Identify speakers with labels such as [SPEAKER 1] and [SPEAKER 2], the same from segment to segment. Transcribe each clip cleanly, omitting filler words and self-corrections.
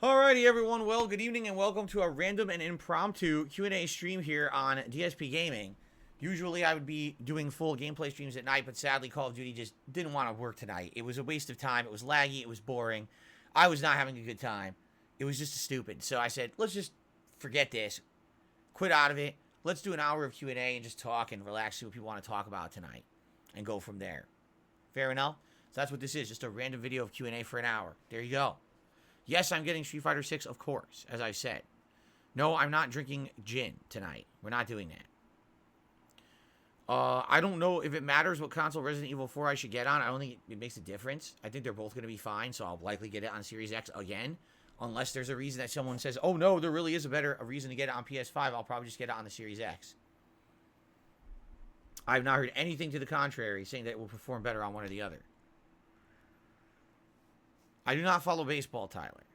[SPEAKER 1] Alrighty, everyone. Well, good evening and welcome to a random and impromptu Q&A stream here on DSPGaming. Usually, I would be doing full gameplay streams at night, but sadly, Call of Duty just didn't want to work tonight. It was a waste of time. It was laggy. It was boring. I was not having a good time. It was just stupid. So I said, let's just forget this. Quit out of it. Let's do an hour of Q&A and just talk and relax, see what people want to talk about tonight, and go from there. Fair enough? So that's what this is, just a random video of Q&A for an hour. There you go. Yes, I'm getting Street Fighter 6, of course, as I said. No, I'm not drinking gin tonight. We're not doing that. I don't know if it matters what console Resident Evil 4 I should get on. I don't think it makes a difference. I think they're both going to be fine, so I'll likely get it on Series X again. Unless there's a reason that someone says, oh no, there really is a reason to get it on PS5, I'll probably just get it on the Series X. I've not heard anything to the contrary, saying that it will perform better on one or the other. I do not follow baseball, Tyler.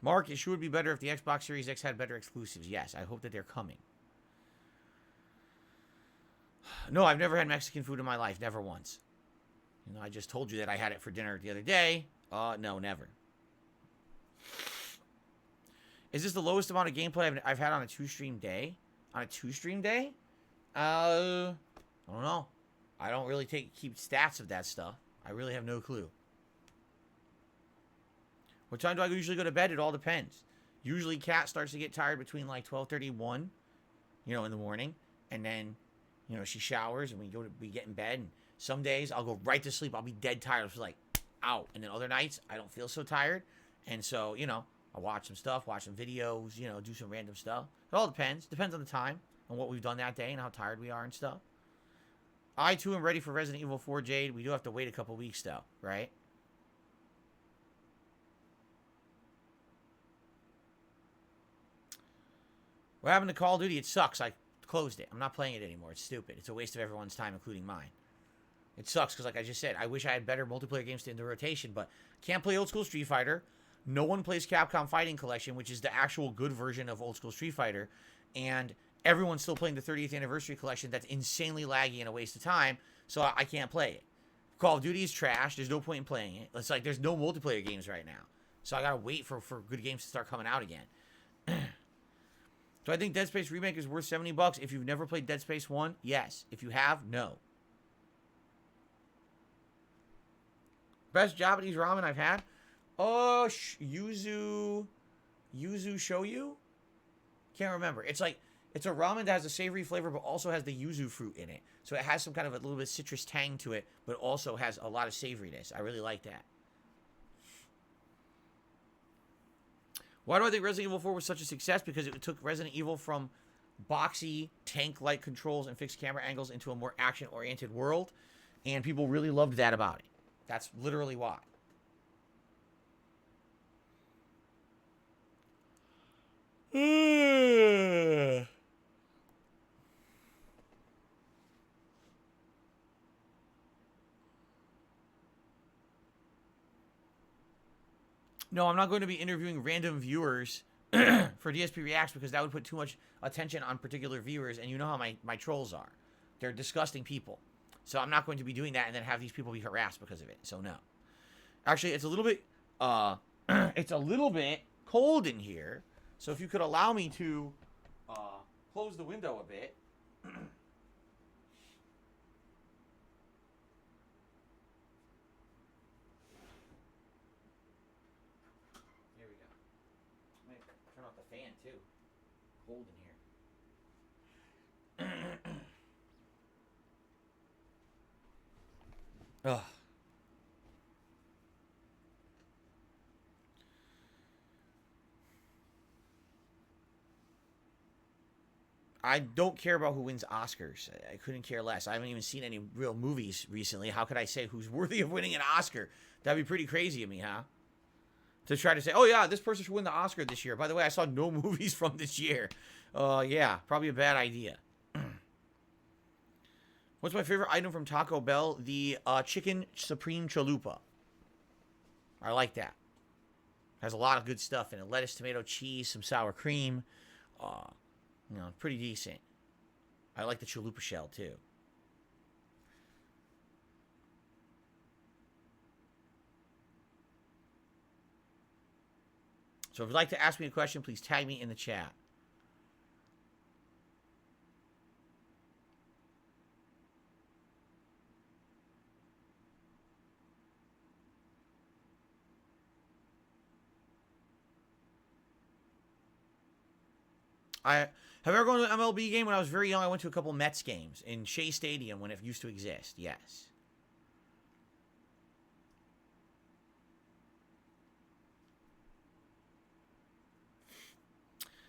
[SPEAKER 1] Mark, it sure would be better if the Xbox Series X had better exclusives. Yes, I hope that they're coming. No, I've never had Mexican food in my life. Never once. You know, I just told you that I had it for dinner the other day. No, never. Is this the lowest amount of gameplay I've had on a two-stream day? On a two-stream day? I don't know. I don't really keep stats of that stuff. I really have no clue. What time do I usually go to bed? It all depends. Usually Kat starts to get tired between like 12:31, in the morning. And then, she showers and we get in bed. And some days I'll go right to sleep. I'll be dead tired. It's like, out. And then other nights I don't feel so tired. And so, I watch some stuff, watch some videos, do some random stuff. It all depends. Depends on the time and what we've done that day and how tired we are and stuff. I, too, am ready for Resident Evil 4, Jade. We do have to wait a couple weeks, though, right? What happened to Call of Duty? It sucks. I closed it. I'm not playing it anymore. It's stupid. It's a waste of everyone's time, including mine. It sucks because, like I just said, I wish I had better multiplayer games in the rotation, but can't play old school Street Fighter. No one plays Capcom Fighting Collection, which is the actual good version of old school Street Fighter, and everyone's still playing the 30th Anniversary Collection that's insanely laggy and a waste of time, so I can't play it. Call of Duty is trash. There's no point in playing it. It's like there's no multiplayer games right now. So I gotta wait for good games to start coming out again. Do I think Dead Space Remake is worth $70? If you've never played Dead Space 1, yes. If you have, no. Best Japanese ramen I've had? Oh, yuzu shoyu? Can't remember. It's a ramen that has a savory flavor, but also has the yuzu fruit in it. So it has some kind of a little bit of citrus tang to it, but also has a lot of savoriness. I really like that. Why do I think Resident Evil 4 was such a success? Because it took Resident Evil from boxy, tank-like controls and fixed camera angles into a more action-oriented world, and people really loved that about it. That's literally why. No, I'm not going to be interviewing random viewers for DSP Reacts because that would put too much attention on particular viewers, and you know how my trolls are. They're disgusting people. So I'm not going to be doing that and then have these people be harassed because of it. So no. Actually, it's a little bit cold in here. So if you could allow me to close the window a bit. Here we go. I might turn off the fan too. Cold in here. Ugh. I don't care about who wins Oscars. I couldn't care less. I haven't even seen any real movies recently. How could I say who's worthy of winning an Oscar? That'd be pretty crazy of me, huh? To try to say, oh yeah, this person should win the Oscar this year. By the way, I saw no movies from this year. Yeah, probably a bad idea. What's my favorite item from Taco Bell? The Chicken Supreme Chalupa. I like that. Has a lot of good stuff in it. Lettuce, tomato, cheese, some sour cream. Pretty decent. I like the chalupa shell, too. So if you'd like to ask me a question, please tag me in the chat. Have you ever gone to an MLB game? When I was very young, I went to a couple Mets games in Shea Stadium when it used to exist. Yes.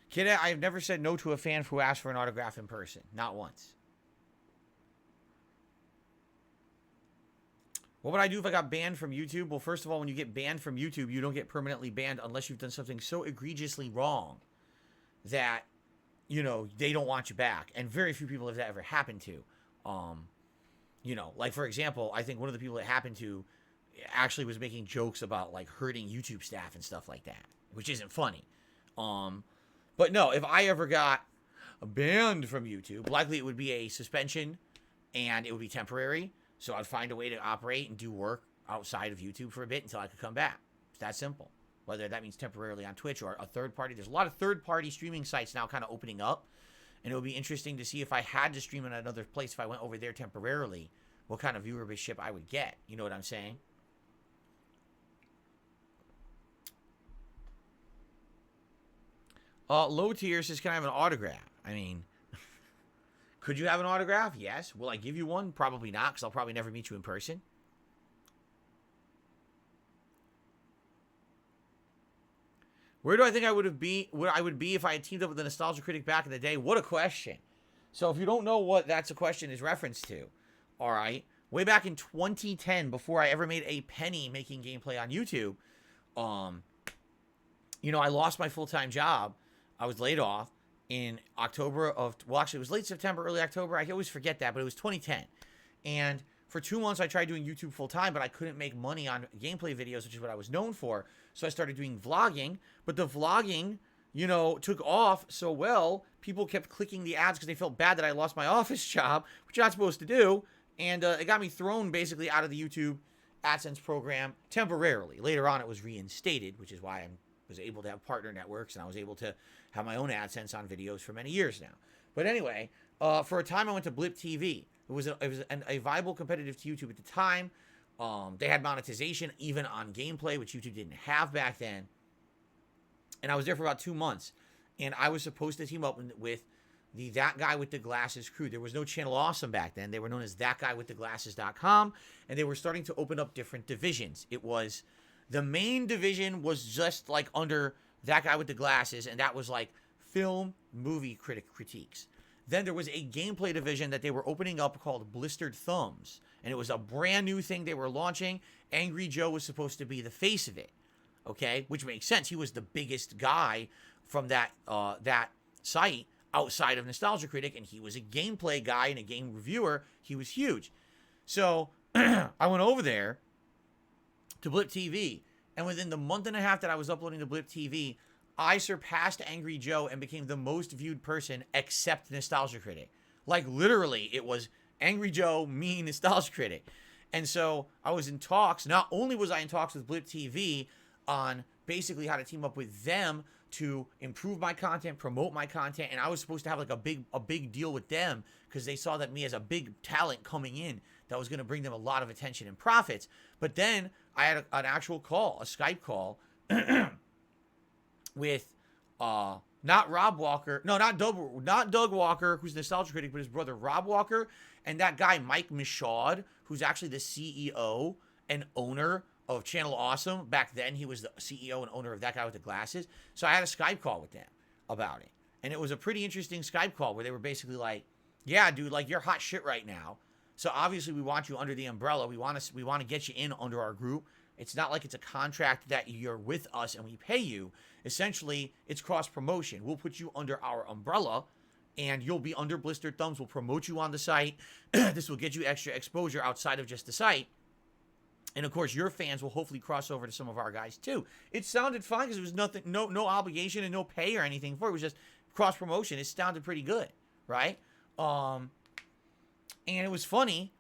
[SPEAKER 1] Kid, I've never said no to a fan who asked for an autograph in person. Not once. What would I do if I got banned from YouTube? Well, first of all, when you get banned from YouTube, you don't get permanently banned unless you've done something so egregiously wrong that, you know, they don't want you back. And very few people have that ever happened to. You know, like, for example, I think one of the people it happened to actually was making jokes about, like, hurting YouTube staff and stuff like that, which isn't funny. But no, if I ever got banned from YouTube, likely it would be a suspension and it would be temporary. So I'd find a way to operate and do work outside of YouTube for a bit until I could come back. It's that simple. Whether that means temporarily on Twitch or a third party. There's a lot of third party streaming sites now kind of opening up. And it would be interesting to see if I had to stream in another place, if I went over there temporarily, what kind of viewership I would get. You know what I'm saying? Low tier says, can I have an autograph? I mean, could you have an autograph? Yes. Will I give you one? Probably not, because I'll probably never meet you in person. Where do I think I would be if I had teamed up with the Nostalgia Critic back in the day? What a question. So if you don't know what that's a question is referenced to, all right, way back in 2010, before I ever made a penny making gameplay on YouTube, you know, I lost my full-time job. I was laid off in October of, well, actually, it was late September, early October. I always forget that, but it was 2010. And for 2 months, I tried doing YouTube full-time, but I couldn't make money on gameplay videos, which is what I was known for. So I started doing vlogging, but the vlogging, you know, took off so well, people kept clicking the ads because they felt bad that I lost my office job, which you're not supposed to do. And it got me thrown basically out of the YouTube AdSense program temporarily. Later on, it was reinstated, which is why I was able to have partner networks, and I was able to have my own AdSense on videos for many years now. But anyway, for a time, I went to Blip TV. It was a viable competitive to YouTube at the time. They had monetization even on gameplay, which YouTube didn't have back then. And I was there for about 2 months. And I was supposed to team up with the That Guy With The Glasses crew. There was no Channel Awesome back then. They were known as ThatGuyWithTheGlasses.com. And they were starting to open up different divisions. It was, the main division was just like under That Guy With The Glasses. And that was like film, movie critiques. Then there was a gameplay division that they were opening up called Blistered Thumbs. And it was a brand new thing they were launching. Angry Joe was supposed to be the face of it. Okay? Which makes sense. He was the biggest guy from that site outside of Nostalgia Critic. And he was a gameplay guy and a game reviewer. He was huge. So I went over there to Blip TV. And within the month and a half that I was uploading to Blip TV, I surpassed Angry Joe and became the most viewed person except Nostalgia Critic. Like, literally, it was Angry Joe, me, Nostalgia Critic. And so I was in talks. Not only was I in talks with Blip TV on basically how to team up with them to improve my content, promote my content, and I was supposed to have like a big deal with them because they saw that me as a big talent coming in that was going to bring them a lot of attention and profits. But then I had an actual call, a Skype call, with not Rob Walker, no, not Doug Walker, who's the Nostalgia Critic, but his brother Rob Walker, and that guy Mike Michaud, who's actually the CEO and owner of Channel Awesome. Back then, he was the CEO and owner of That Guy With The Glasses. So I had a Skype call with them about it, and it was a pretty interesting Skype call where they were basically like, "Yeah, dude, like you're hot shit right now. So obviously we want you under the umbrella. We want to get you in under our group. It's not like it's a contract that you're with us and we pay you. Essentially, it's cross-promotion. We'll put you under our umbrella, and you'll be under Blistered Thumbs. We'll promote you on the site. This will get you extra exposure outside of just the site. And, of course, your fans will hopefully cross over to some of our guys, too." It sounded fine because there was nothing, no obligation and no pay or anything for it. It was just cross-promotion. It sounded pretty good, right? And it was funny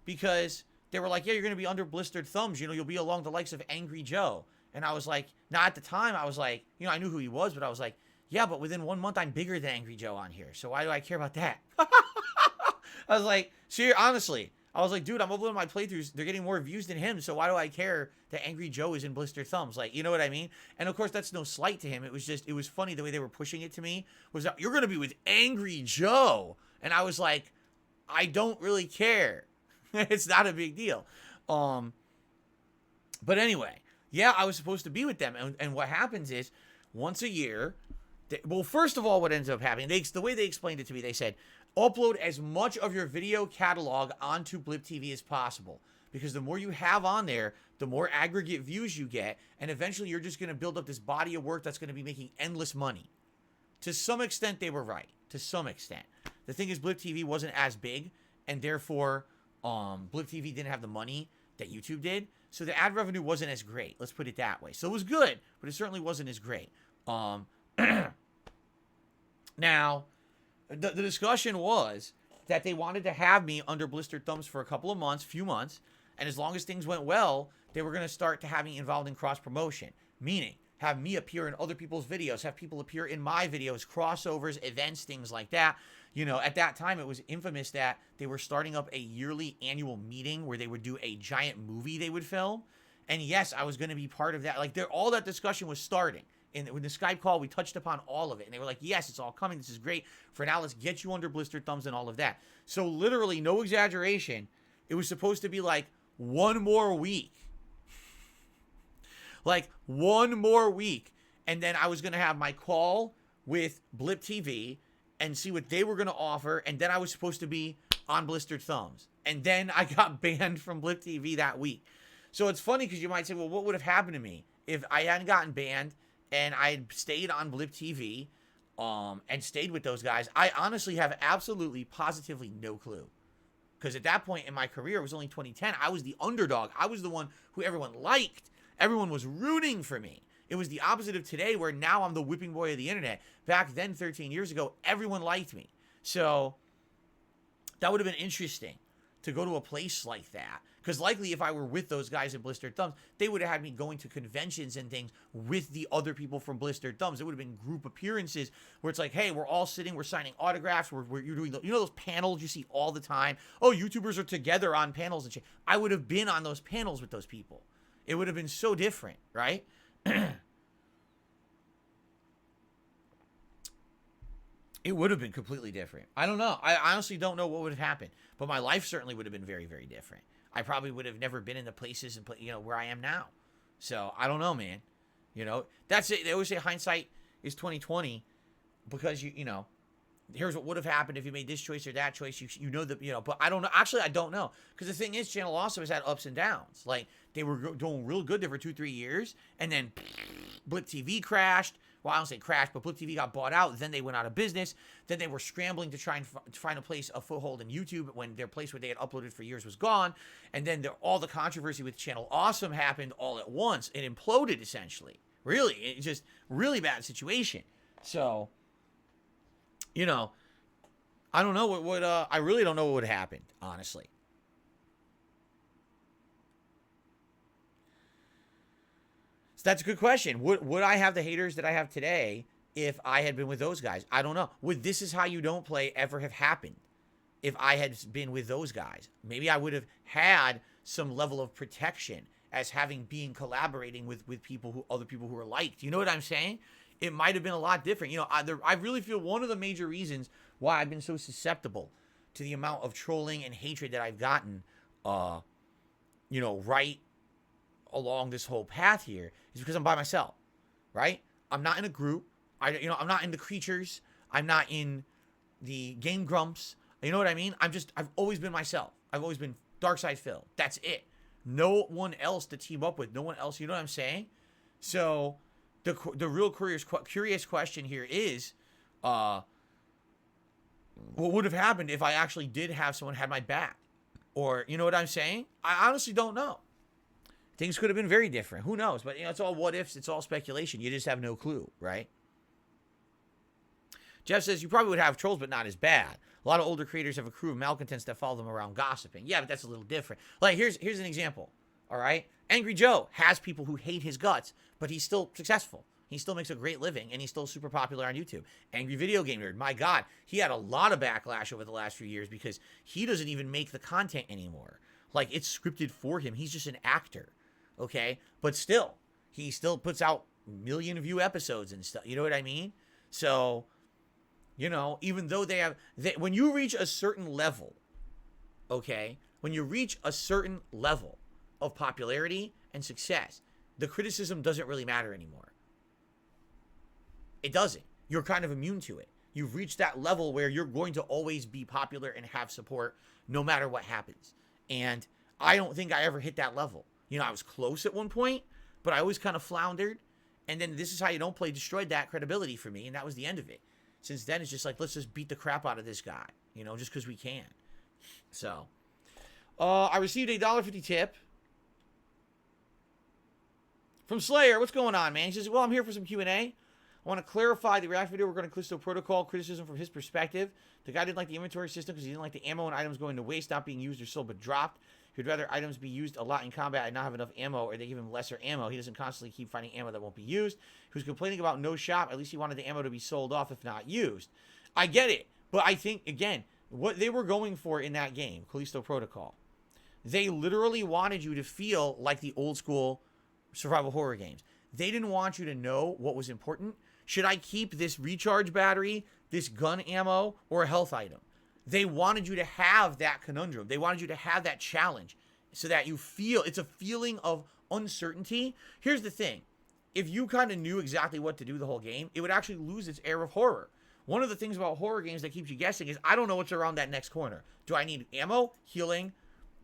[SPEAKER 1] because they were like, "Yeah, you're going to be under Blistered Thumbs. You know, you'll be along the likes of Angry Joe." And I was like, now at the time, I was like, you know, I knew who he was, but I was like, yeah, but within 1 month, I'm bigger than Angry Joe on here. So why do I care about that? I was like, honestly, I was like, dude, I'm uploading my playthroughs. They're getting more views than him. So why do I care that Angry Joe is in Blister Thumbs? Like, you know what I mean? And of course, that's no slight to him. It was just, it was funny the way they were pushing it to me was that you're going to be with Angry Joe. And I was like, I don't really care. It's not a big deal. But anyway, yeah, I was supposed to be with them. And what happens is once a year, well, first of all, what ends up happening, the way they explained it to me, they said, upload as much of your video catalog onto Blip TV as possible. Because the more you have on there, the more aggregate views you get. And eventually you're just going to build up this body of work that's going to be making endless money. To some extent, they were right. To some extent. The thing is, Blip TV wasn't as big. And therefore, Blip TV didn't have the money that YouTube did. So the ad revenue wasn't as great. Let's put it that way. So it was good, but it certainly wasn't as great. Now, the discussion was that they wanted to have me under Blistered Thumbs for a couple of months, few months, and as long as things went well, they were going to start to have me involved in cross-promotion, meaning have me appear in other people's videos, have people appear in my videos, crossovers, events, things like that. You know, at that time, it was infamous that they were starting up a yearly annual meeting where they would do a giant movie they would film. And yes, I was going to be part of that. Like, all that discussion was starting. And with the Skype call, we touched upon all of it. And they were like, yes, it's all coming. This is great. For now, let's get you under Blistered Thumbs and all of that. So literally, no exaggeration, it was supposed to be like one more week. Like one more week. And then I was going to have my call with Blip TV and see what they were going to offer. And then I was supposed to be on Blistered Thumbs. And then I got banned from Blip TV that week. So it's funny because you might say, well, what would have happened to me if I hadn't gotten banned and I stayed on Blip TV and stayed with those guys? I honestly have absolutely, positively no clue. Because at that point in my career, it was only 2010. I was the underdog. I was the one who everyone liked. Everyone was rooting for me. It was the opposite of today, where now I'm the whipping boy of the internet. Back then, 13 years ago, everyone liked me. So that would have been interesting to go to a place like that. Because likely if I were with those guys in Blistered Thumbs, they would have had me going to conventions and things with the other people from Blistered Thumbs. It would have been group appearances where it's like, hey, we're all sitting, we're signing autographs, you're doing, you know those panels you see all the time? Oh, YouTubers are together on panels and shit. I would have been on those panels with those people. It would have been so different, right? It would have been completely different. I don't know. I honestly don't know what would have happened. But my life certainly would have been very, very different. I probably would have never been in the places and where I am now. So I don't know, man. You know, that's it. They always say hindsight is 20/20 because you know, here's what would have happened if you made this choice or that choice. You know that, you know, but I don't know. Actually, I don't know, because the thing is, Channel Awesome has had ups and downs. Like, they were doing real good there for 2-3 years, and then Blip TV crashed. Well, I don't say crashed, but Blip TV got bought out. Then they went out of business. Then they were scrambling to try and find a foothold in YouTube when their place where they had uploaded for years was gone. And then all the controversy with Channel Awesome happened all at once. It imploded, essentially. Really, it's just really bad situation. So, you know, I don't know what I really don't know what would have happened, honestly. That's a good question. Would I have the haters that I have today if I had been with those guys? I don't know. Would This Is How You Don't Play ever have happened if I had been with those guys? Maybe I would have had some level of protection as being collaborating with other people who are liked. You know what I'm saying? It might have been a lot different. You know, I really feel one of the major reasons why I've been so susceptible to the amount of trolling and hatred that I've gotten, you know, right along this whole path here is because I'm by myself, right? I'm not in a group. I'm not in the creatures. I'm not in the Game Grumps. You know what I mean? I've always been myself. I've always been Darkside Phil. That's it. No one else to team up with. No one else. You know what I'm saying? So the real curious question here is, what would have happened if I actually did have someone had my back? Or, you know what I'm saying? I honestly don't know. Things could have been very different. Who knows? But, you know, it's all what ifs. It's all speculation. You just have no clue, right? Jeff says, you probably would have trolls, but not as bad. A lot of older creators have a crew of malcontents that follow them around gossiping. Yeah, but that's a little different. Like, here's an example. All right? Angry Joe has people who hate his guts, but he's still successful. He still makes a great living, and he's still super popular on YouTube. Angry Video Game Nerd, my God, he had a lot of backlash over the last few years because he doesn't even make the content anymore. Like, it's scripted for him. He's just an actor, okay? But still, he still puts out million view episodes and stuff. You know what I mean? So, you know, even though when you reach a certain level, okay, when you reach a certain level of popularity and success, the criticism doesn't really matter anymore. It doesn't. You're kind of immune to it. You've reached that level where you're going to always be popular and have support no matter what happens. And I don't think I ever hit that level. You know, I was close at one point, but I always kind of floundered. And then This Is How You Don't Play destroyed that credibility for me, and that was the end of it. Since then, it's just like, let's just beat the crap out of this guy, you know, just because we can. So, I received a $1.50 tip from Slayer. What's going on, man? He says, well, I'm here for some Q&A. I want to clarify the react video regarding Callisto Protocol criticism from his perspective. The guy didn't like the inventory system because he didn't like the ammo and items going to waste, not being used or sold but dropped. He'd rather items be used a lot in combat and not have enough ammo, or they give him lesser ammo. He doesn't constantly keep finding ammo that won't be used. He was complaining about no shop. At least he wanted the ammo to be sold off if not used. I get it. But I think, again, what they were going for in that game, Callisto Protocol, they literally wanted you to feel like the old school survival horror games. They didn't want you to know what was important. Should I keep this recharge battery, this gun ammo, or a health item? They wanted you to have that conundrum. They wanted you to have that challenge so that you feel, it's a feeling of uncertainty. Here's the thing. If you kind of knew exactly what to do the whole game, it would actually lose its air of horror. One of the things about horror games that keeps you guessing is, I don't know what's around that next corner. Do I need ammo, healing,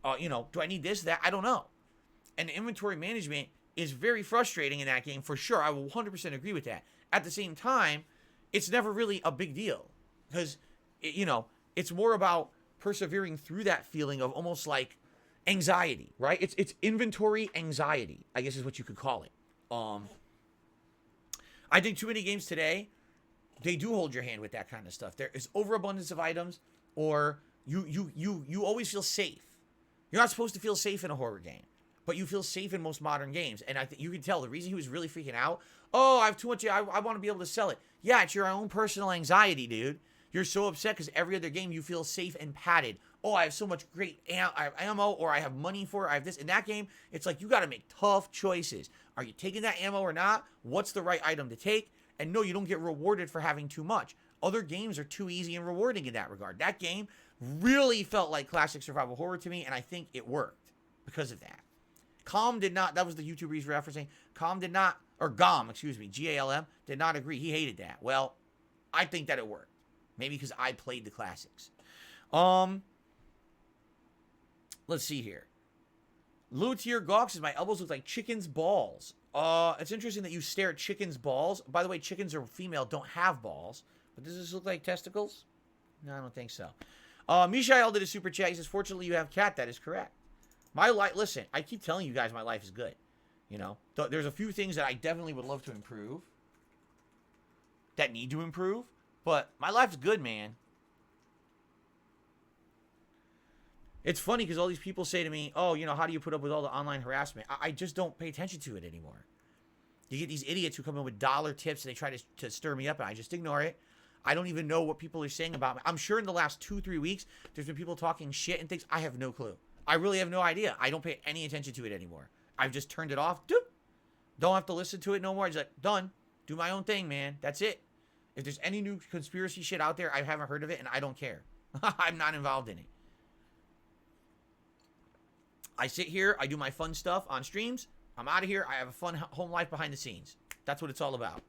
[SPEAKER 1] do I need this, that? I don't know. And inventory management is very frustrating in that game for sure. I will 100% agree with that. At the same time, it's never really a big deal because, it's more about persevering through that feeling of almost like anxiety, right? It's inventory anxiety, I guess is what you could call it. I think too many games today, they do hold your hand with that kind of stuff. There is overabundance of items, or you always feel safe. You're not supposed to feel safe in a horror game, but you feel safe in most modern games. And I think you can tell the reason he was really freaking out. Oh, I have too much. I want to be able to sell it. Yeah, it's your own personal anxiety, dude. You're so upset because every other game you feel safe and padded. Oh, I have so much great ammo, or I have money for it. I have this. In that game, it's like you got to make tough choices. Are you taking that ammo or not? What's the right item to take? And no, you don't get rewarded for having too much. Other games are too easy and rewarding in that regard. That game really felt like classic survival horror to me, and I think it worked because of that. Calm did not, that was the YouTuber he's referencing. Calm did not, or Gom, excuse me, Galm, did not agree. He hated that. Well, I think that it worked. Maybe because I played the classics. Let's see here. Lutier Gawk says, my elbows look like chicken's balls. It's interesting that you stare at chicken's balls. By the way, chickens are female, don't have balls. But does this look like testicles? No, I don't think so. Mishael did a super chat. He says, fortunately, you have cat. That is correct. My life, listen, I keep telling you guys my life is good. There's a few things that I definitely would love to improve. That need to improve. But my life's good, man. It's funny because all these people say to me, oh, how do you put up with all the online harassment? I just don't pay attention to it anymore. You get these idiots who come in with dollar tips and they try to stir me up, and I just ignore it. I don't even know what people are saying about me. I'm sure in the last 2-3 weeks, there's been people talking shit and things. I have no clue. I really have no idea. I don't pay any attention to it anymore. I've just turned it off. Doop. Don't have to listen to it no more. I just like, done. Do my own thing, man. That's it. If there's any new conspiracy shit out there, I haven't heard of it, and I don't care. I'm not involved in it. I sit here, I do my fun stuff on streams, I'm out of here, I have a fun home life behind the scenes. That's what it's all about.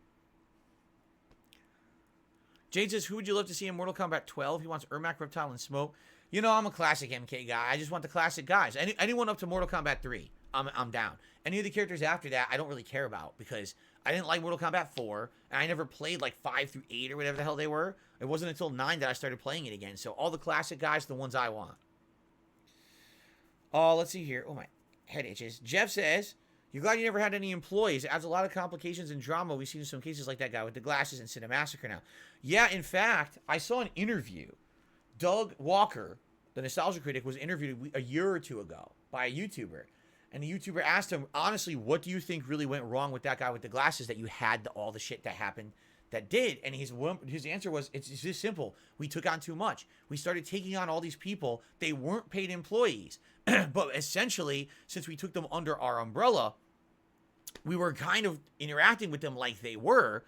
[SPEAKER 1] Jade says, who would you love to see in Mortal Kombat 12? He wants Ermac, Reptile, and Smoke. I'm a classic MK guy. I just want the classic guys. Anyone up to Mortal Kombat 3, I'm down. Any of the characters after that, I don't really care about, because I didn't like Mortal Kombat 4, and I never played like 5 through 8 or whatever the hell they were. It wasn't until 9 that I started playing it again. So all the classic guys are the ones I want. Let's see here. Oh, my head itches. Jeff says, you're glad you never had any employees. It adds a lot of complications and drama. We've seen some cases like that guy with the glasses in Cinemassacre now. Yeah, in fact, I saw an interview. Doug Walker, the Nostalgia Critic, was interviewed a year or two ago by a YouTuber. And the YouTuber asked him, honestly, what do you think really went wrong with that guy with the glasses that you had all the shit that happened that did? And his answer was, it's just simple. We took on too much. We started taking on all these people. They weren't paid employees. But essentially, since we took them under our umbrella, we were kind of interacting with them like they were.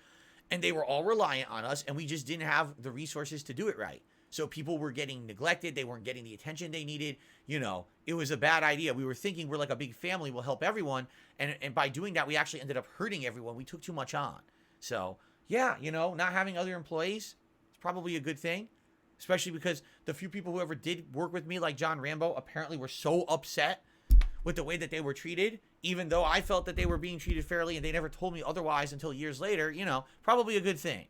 [SPEAKER 1] And they were all reliant on us. And we just didn't have the resources to do it right. So people were getting neglected. They weren't getting the attention they needed. You know, it was a bad idea. We were thinking we're like a big family. We'll help everyone. And by doing that, we actually ended up hurting everyone. We took too much on. So, yeah, you know, not having other employees is probably a good thing. Especially because the few people who ever did work with me, like John Rambo, apparently were so upset with the way that they were treated. Even though I felt that they were being treated fairly and they never told me otherwise until years later. You know, probably a good thing.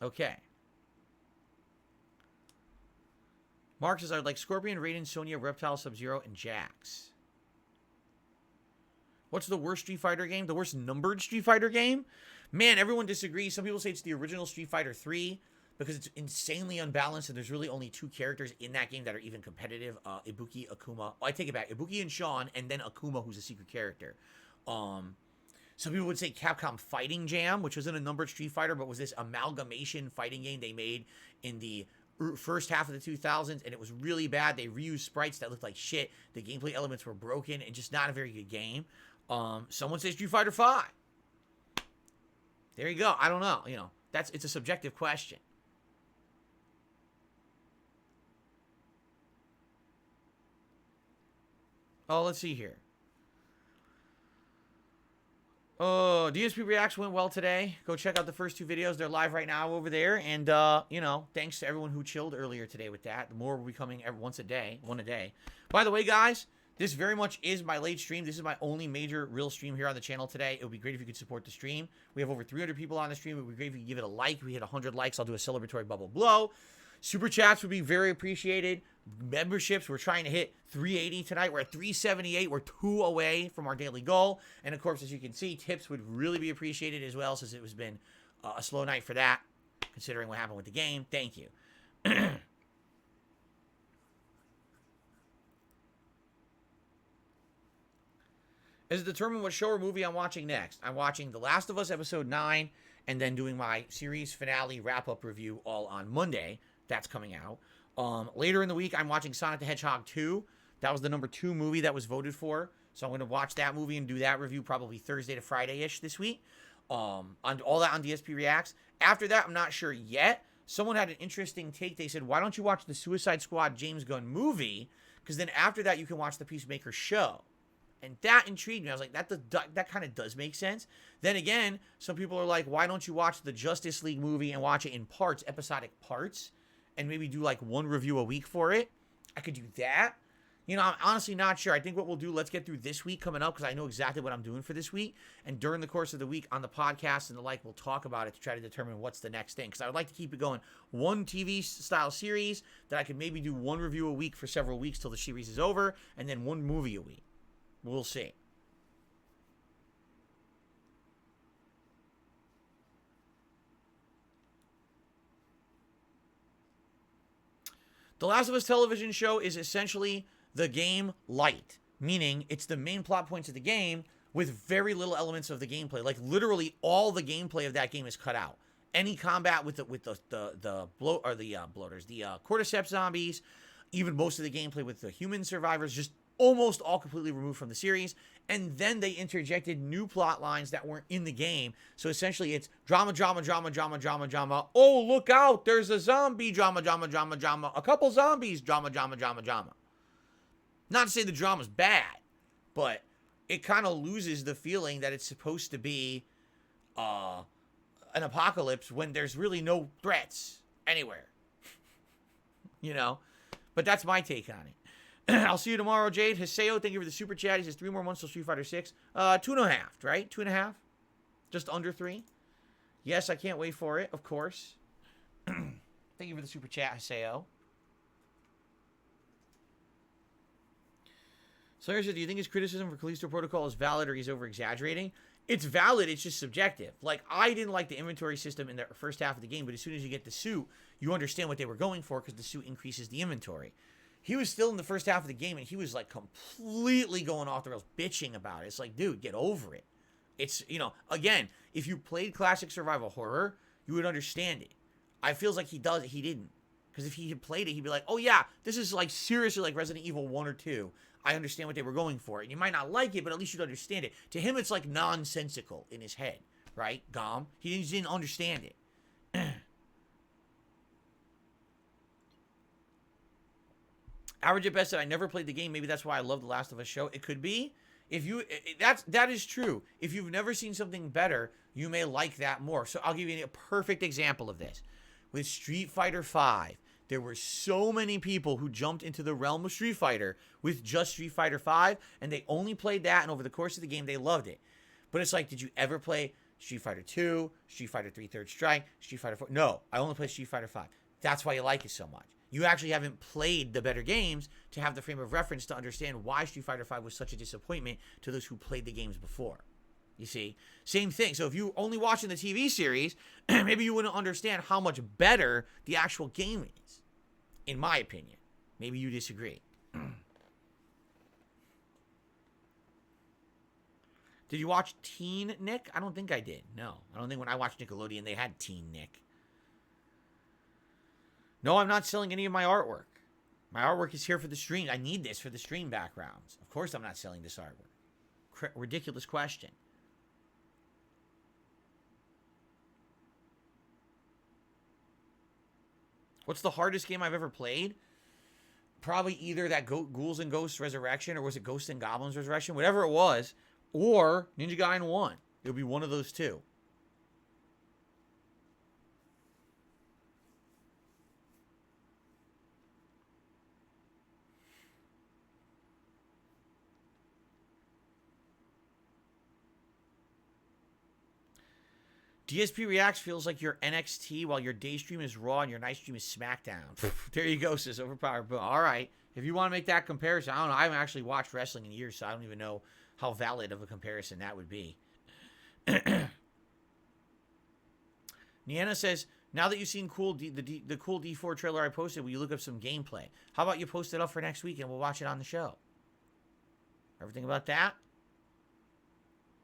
[SPEAKER 1] Okay. Mark says, I would like Scorpion, Raiden, Sonya, Reptile, Sub-Zero, and Jax. What's the worst Street Fighter game? The worst numbered Street Fighter game? Man, everyone disagrees. Some people say it's the original Street Fighter 3 because it's insanely unbalanced and there's really only 2 characters in that game that are even competitive. Ibuki, Akuma. Oh, I take it back. Ibuki and Sean, and then Akuma, who's a secret character. Some people would say Capcom Fighting Jam, which wasn't a numbered Street Fighter, but was this amalgamation fighting game they made in the first half of the 2000s, and it was really bad. They reused sprites that looked like shit. The gameplay elements were broken, and just not a very good game. Someone says Street Fighter 5. There you go. I don't know. You know, it's a subjective question. Oh, let's see here. Oh, DSP Reacts went well today. Go check out the first 2 videos. They're live right now over there. And, you know, thanks to everyone who chilled earlier today with that. The more will be coming one a day. By the way, guys, this very much is my late stream. This is my only major real stream here on the channel today. It would be great if you could support the stream. We have over 300 people on the stream. It would be great if you could give it a like. If we hit 100 likes, I'll do a celebratory bubble blow. Super chats would be very appreciated. Memberships, we're trying to hit 380 tonight. We're at 378. We're 2 away from our daily goal. And of course, as you can see, tips would really be appreciated as well, since it has been a slow night for that, considering what happened with the game. Thank you. Is it determined what show or movie I'm watching next? I'm watching The Last of Us Episode 9, and then doing my series finale wrap-up review all on Monday. That's coming out. Later in the week, I'm watching Sonic the Hedgehog 2. That was the number 2 movie that was voted for. So I'm going to watch that movie and do that review probably Thursday to Friday-ish this week. On all that on DSP Reacts. After that, I'm not sure yet. Someone had an interesting take. They said, why don't you watch the Suicide Squad James Gunn movie? Because then after that, you can watch the Peacemaker show. And that intrigued me. I was like, that kind of does make sense. Then again, some people are like, why don't you watch the Justice League movie and watch it in parts, episodic parts, and maybe do like 1 review a week for it? I could do that. You know, I'm honestly not sure. I think what we'll do, let's get through this week coming up, because I know exactly what I'm doing for this week. And during the course of the week on the podcast and the like, we'll talk about it to try to determine what's the next thing. Because I would like to keep it going. 1 TV style series that I could maybe do 1 review a week for several weeks till the series is over, and then 1 movie a week. We'll see. The Last of Us television show is essentially the game light, meaning it's the main plot points of the game with very little elements of the gameplay. Like literally all the gameplay of that game is cut out. Any combat with the bloaters, the cordyceps zombies, even most of the gameplay with the human survivors, just almost all completely removed from the series. And then they interjected new plot lines that weren't in the game. So essentially it's drama. Oh, look out, there's a zombie, drama. A couple zombies, drama. Not to say the drama's bad, but it kind of loses the feeling that it's supposed to be an apocalypse when there's really no threats anywhere. You know? But that's my take on it. I'll see you tomorrow, Jade. Hiseo, thank you for the super chat. He says 3 more months till Street Fighter 6. 2.5, right? 2.5? Just under 3? Yes, I can't wait for it, of course. Thank you for the super chat, Hiseo. Slayer said, do you think his criticism for Callisto Protocol is valid or he's over-exaggerating? It's valid, it's just subjective. Like, I didn't like the inventory system in the first half of the game, but as soon as you get the suit, you understand what they were going for because the suit increases the inventory. he was still in the first half of the game, and he was like completely going off the rails, bitching about it. It's like, dude, get over it. It's, you know, again, if you played classic survival horror, you would understand it. I feels like he didn't. Because if he had played it, he'd be like, oh yeah, this is like seriously like Resident Evil 1 or 2. I understand what they were going for. And you might not like it, but at least you'd understand it. To him, it's like nonsensical in his head, right? Gom. He didn't understand it. Average at best said, I never played the game. Maybe that's why I love The Last of Us show. It could be. If you, that is true. If you've never seen something better, you may like that more. So I'll give you a perfect example of this. With Street Fighter V, there were so many people who jumped into the realm of Street Fighter with just Street Fighter V, and they only played that, and over the course of the game, they loved it. But it's like, did you ever play Street Fighter 2, Street Fighter 3 Third Strike, Street Fighter 4? No, I only played Street Fighter V. That's why you like it so much. You actually haven't played the better games to have the frame of reference to understand why Street Fighter V was such a disappointment to those who played the games before. You see? Same thing. So if you only watching the TV series, maybe you wouldn't understand how much better the actual game is, in my opinion. Maybe you disagree. Did you watch Teen Nick? I don't think I did. No. I don't think when I watched Nickelodeon, they had Teen Nick. No, I'm not selling any of my artwork. My artwork is here for the stream. I need this for the stream backgrounds. Of course I'm not selling this artwork. Ridiculous question. What's the hardest game I've ever played? Probably either that Ghouls and Ghosts Resurrection, or was it Ghosts and Goblins Resurrection? Whatever it was. Or Ninja Gaiden 1. It would be one of those two. DSP Reacts feels like your NXT while your day stream is Raw and your night stream is SmackDown. There you go, sis. Overpowered. But all right. If you want to make that comparison, I don't know. I haven't actually watched wrestling in years, so I don't even know how valid of a comparison that would be. Niana says, now that you've seen the cool D4 trailer I posted, will you look up some gameplay? How about you post it up for next week and we'll watch it on the show? Everything about that?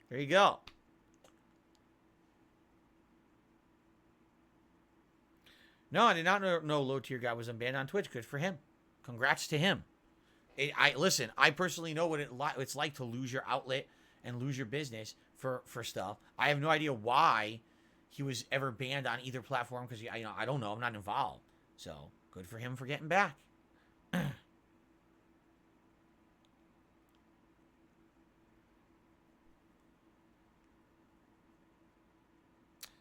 [SPEAKER 1] There you go. No, I did not know Low Tier Guy was unbanned on Twitch. Good for him. Congrats to him. Listen, I personally know what it's like to lose your outlet and lose your business for stuff. I have no idea why he was ever banned on either platform because I don't know. I'm not involved. So good for him for getting back.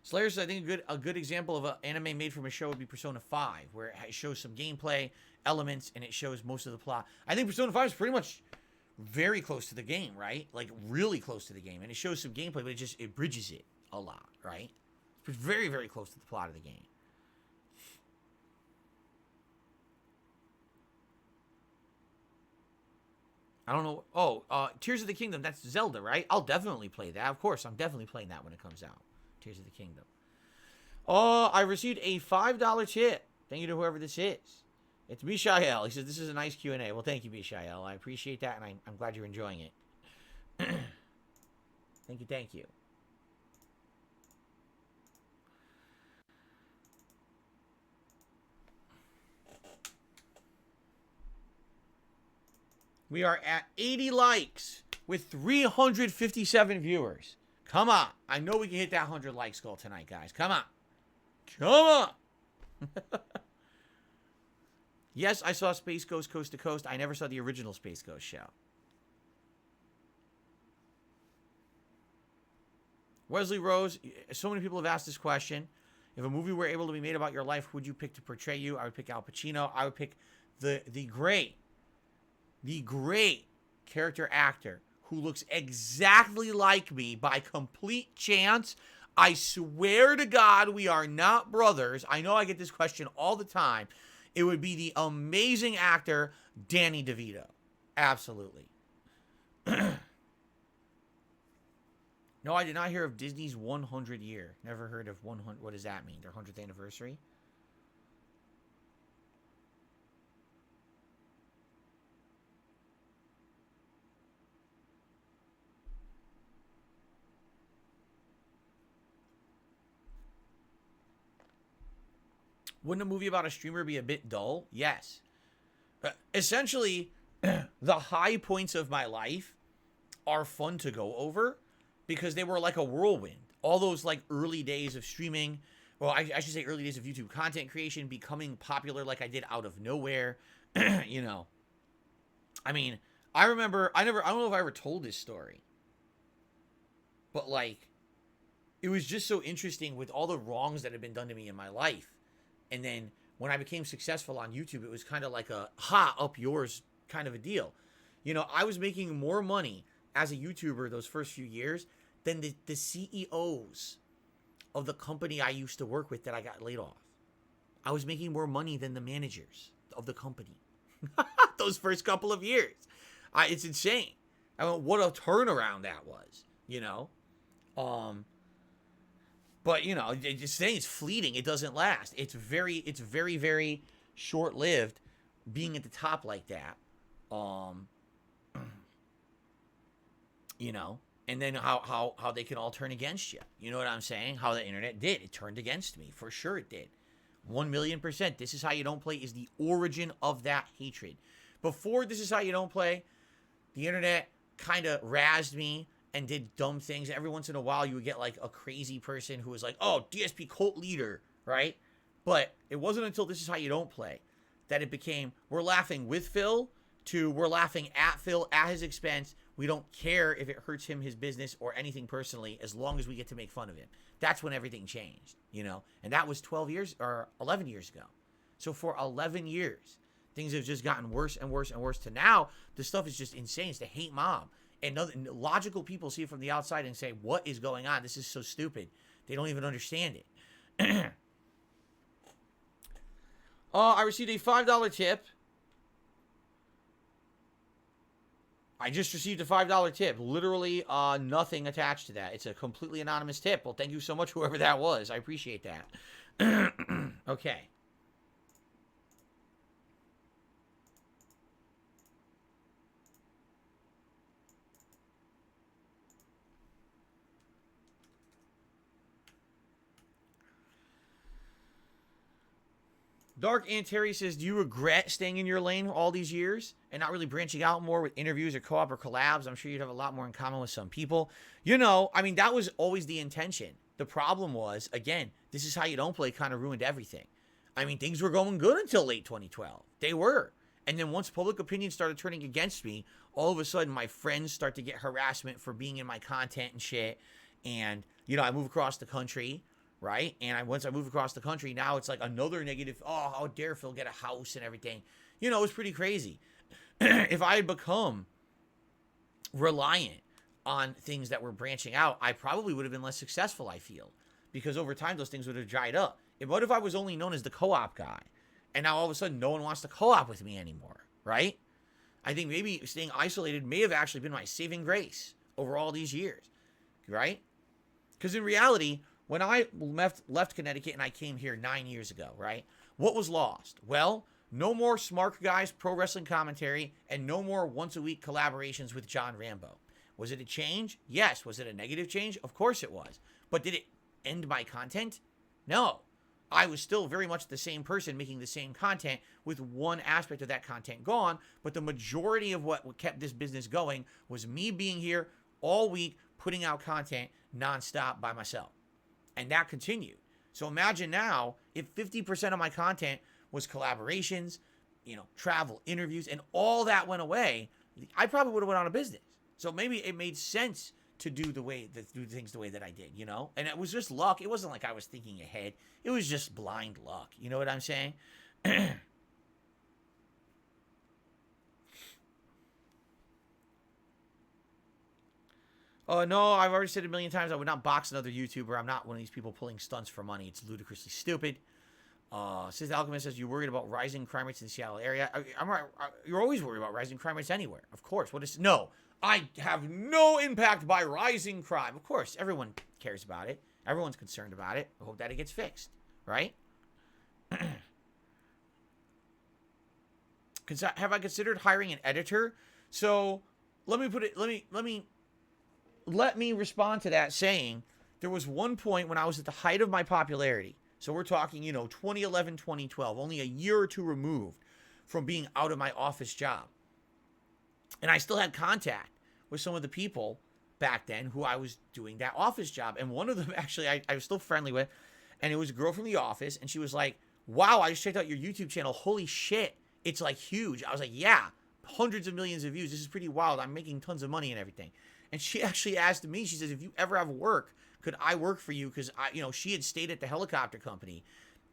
[SPEAKER 1] Slayer says, I think a good example of an anime made from a show would be Persona 5, where it shows some gameplay elements and it shows most of the plot. I think Persona 5 is pretty much very close to the game, right? Like really close to the game, and it shows some gameplay, but it bridges it a lot, right? It's very, very close to the plot of the game. I don't know. Oh, Tears of the Kingdom. That's Zelda, right? I'll definitely play that. Of course, I'm definitely playing that when it comes out. Tears of the Kingdom. Oh, I received a $5 tip. Thank you to whoever this is. It's Mishael. He says, this is a nice Q&A. Well, thank you, Mishael. I appreciate that, and I'm glad you're enjoying it. Thank you, thank you. We are at 80 likes with 357 viewers. Come on. I know we can hit that 100 likes goal tonight, guys. Come on. Come on. Yes, I saw Space Ghost Coast to Coast. I never saw the original Space Ghost show. Wesley Rose, so many people have asked this question. If a movie were able to be made about your life, who would you pick to portray you? I would pick Al Pacino. I would pick the great character actor who looks exactly like me by complete chance. I swear to God, we are not brothers. I know I get this question all the time. It would be the amazing actor, Danny DeVito. Absolutely. No, I did not hear of Disney's 100 year. Never heard of 100. What does that mean? Their 100th anniversary? Wouldn't a movie about a streamer be a bit dull? Yes. Essentially, the high points of my life are fun to go over because they were like a whirlwind. All those like early days of streaming, well, I should say early days of YouTube content creation, becoming popular like I did out of nowhere, you know. I mean, I remember, I don't know if I ever told this story, but like, it was just so interesting with all the wrongs that had been done to me in my life. And then when I became successful on YouTube, it was kind of like a up yours kind of a deal. You know, I was making more money as a YouTuber those first few years than the CEOs of the company I used to work with that I got laid off. I was making more money than the managers of the company those first couple of years. It's insane. I mean, what a turnaround that was, you know? But, you know, just saying it's fleeting. It doesn't last. It's very, very short-lived being at the top like that. You know, and then how they can all turn against you. You know what I'm saying? How the internet did. It turned against me. For sure it did. 1,000,000%. This Is How You Don't Play is the origin of that hatred. Before This Is How You Don't Play, the internet kind of razzed me and did dumb things. Every once in a while, you would get like a crazy person who was like, oh, DSP cult leader, right? But it wasn't until This Is How You Don't Play that it became, we're laughing with Phil to we're laughing at Phil at his expense. We don't care if it hurts him, his business, or anything personally, as long as we get to make fun of him. That's when everything changed, you know? And that was 12 years or 11 years ago. So for 11 years, things have just gotten worse and worse and worse to now, the stuff is just insane. It's the hate mob. And logical people see it from the outside and say, what is going on? This is so stupid. They don't even understand it. I received a $5 tip. I just received a $5 tip. Literally nothing attached to that. It's a completely anonymous tip. Well, thank you so much, whoever that was. I appreciate that. Okay. Dark and Terry says, do you regret staying in your lane all these years and not really branching out more with interviews or co-op or collabs? I'm sure you'd have a lot more in common with some people. You know, I mean, that was always the intention. The problem was, again, This Is How You Don't Play kind of ruined everything. I mean, things were going good until late 2012. They were. And then once public opinion started turning against me, all of a sudden my friends start to get harassment for being in my content and shit. And, you know, I move across the country. Right? And once I moved across the country, now it's like another negative. Oh, how dare Phil get a house and everything. You know, it was pretty crazy. If I had become reliant on things that were branching out, I probably would have been less successful, I feel. Because over time, those things would have dried up. What if I was only known as the co-op guy? And now all of a sudden, no one wants to co-op with me anymore, right? I think maybe staying isolated may have actually been my saving grace over all these years, right? Because in reality, when I left Connecticut and I came here 9 years ago, right? What was lost? Well, no more Smart Guys pro wrestling commentary and no more once-a-week collaborations with John Rambo. Was it a change? Yes. Was it a negative change? Of course it was. But did it end my content? No. I was still very much the same person making the same content with one aspect of that content gone, but the majority of what kept this business going was me being here all week, putting out content nonstop by myself. And that continued. So imagine now if 50% of my content was collaborations, you know, travel, interviews, and all that went away, I probably would have went out of business. So maybe it made sense to do things the way that I did, you know? And it was just luck. It wasn't like I was thinking ahead. It was just blind luck. You know what I'm saying? Oh, no, I've already said it a million times. I would not box another YouTuber. I'm not one of these people pulling stunts for money. It's ludicrously stupid. Says the Alchemist says, you're worried about rising crime rates in the Seattle area. You're always worried about rising crime rates anywhere. Of course. No, I have no impact by rising crime. Of course, everyone cares about it. Everyone's concerned about it. I hope that it gets fixed, right? Have I considered hiring an editor? So let me respond to that saying there was one point when I was at the height of my popularity So we're talking, 2011, 2012, only a year or two removed from being out of my office job. And I still had contact with some of the people back then who I was doing that office job. And one of them, actually, I was still friendly with. And it was a girl from the office. And she was like, wow, I just checked out your YouTube channel. Holy shit. It's like huge. I was like, yeah, hundreds of millions of views. This is pretty wild. I'm making tons of money and everything. And she actually asked me, she says, if you ever have work, could I work for you? Because she had stayed at the helicopter company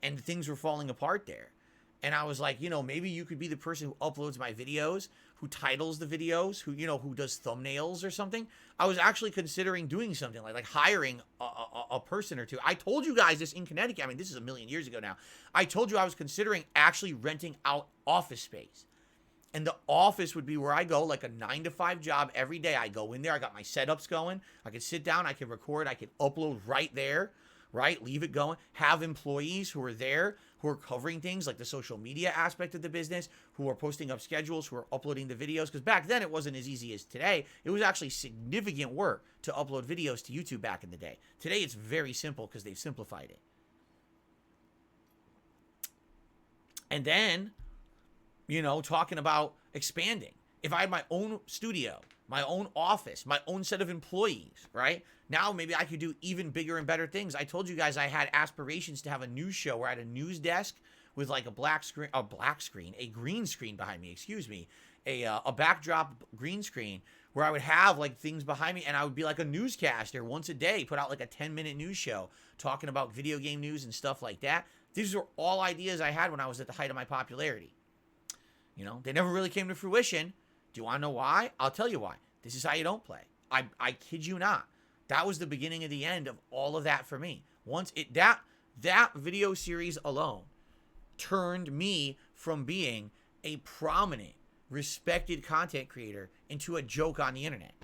[SPEAKER 1] and things were falling apart there. And I was like, maybe you could be the person who uploads my videos, who titles the videos, who does thumbnails or something. I was actually considering doing something like hiring a person or two. I told you guys this in Connecticut. I mean, this is a million years ago now. I told you I was considering actually renting out office space. And the office would be where I go, like a 9-to-5 job every day. I go in there. I got my setups going. I could sit down. I could record. I could upload right there, right? Leave it going. Have employees who are there, who are covering things like the social media aspect of the business, who are posting up schedules, who are uploading the videos. Because back then, it wasn't as easy as today. It was actually significant work to upload videos to YouTube back in the day. Today, it's very simple because they've simplified it. And then, talking about expanding. If I had my own studio, my own office, my own set of employees, right? Now maybe I could do even bigger and better things. I told you guys I had aspirations to have a news show where I had a news desk with like a green screen behind me, excuse me, a backdrop green screen where I would have like things behind me and I would be like a newscaster once a day, put out like a 10-minute news show talking about video game news and stuff like that. These were all ideas I had when I was at the height of my popularity. They never really came to fruition. Do you want to know why? I'll tell you why. This is how you don't play. I kid you not. That was the beginning of the end of all of that for me. Once that video series alone turned me from being a prominent, respected content creator into a joke on the internet.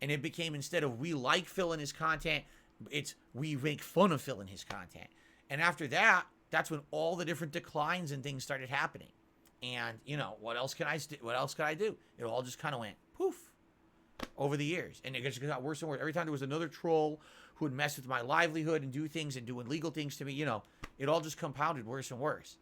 [SPEAKER 1] And it became, instead of we like Phil and his content, it's we make fun of Phil and his content. And after that, that's when all the different declines and things started happening. And, what else could I do? It all just kind of went poof over the years. And it just got worse and worse. Every time there was another troll who would mess with my livelihood and do things and do illegal things to me, it all just compounded worse and worse.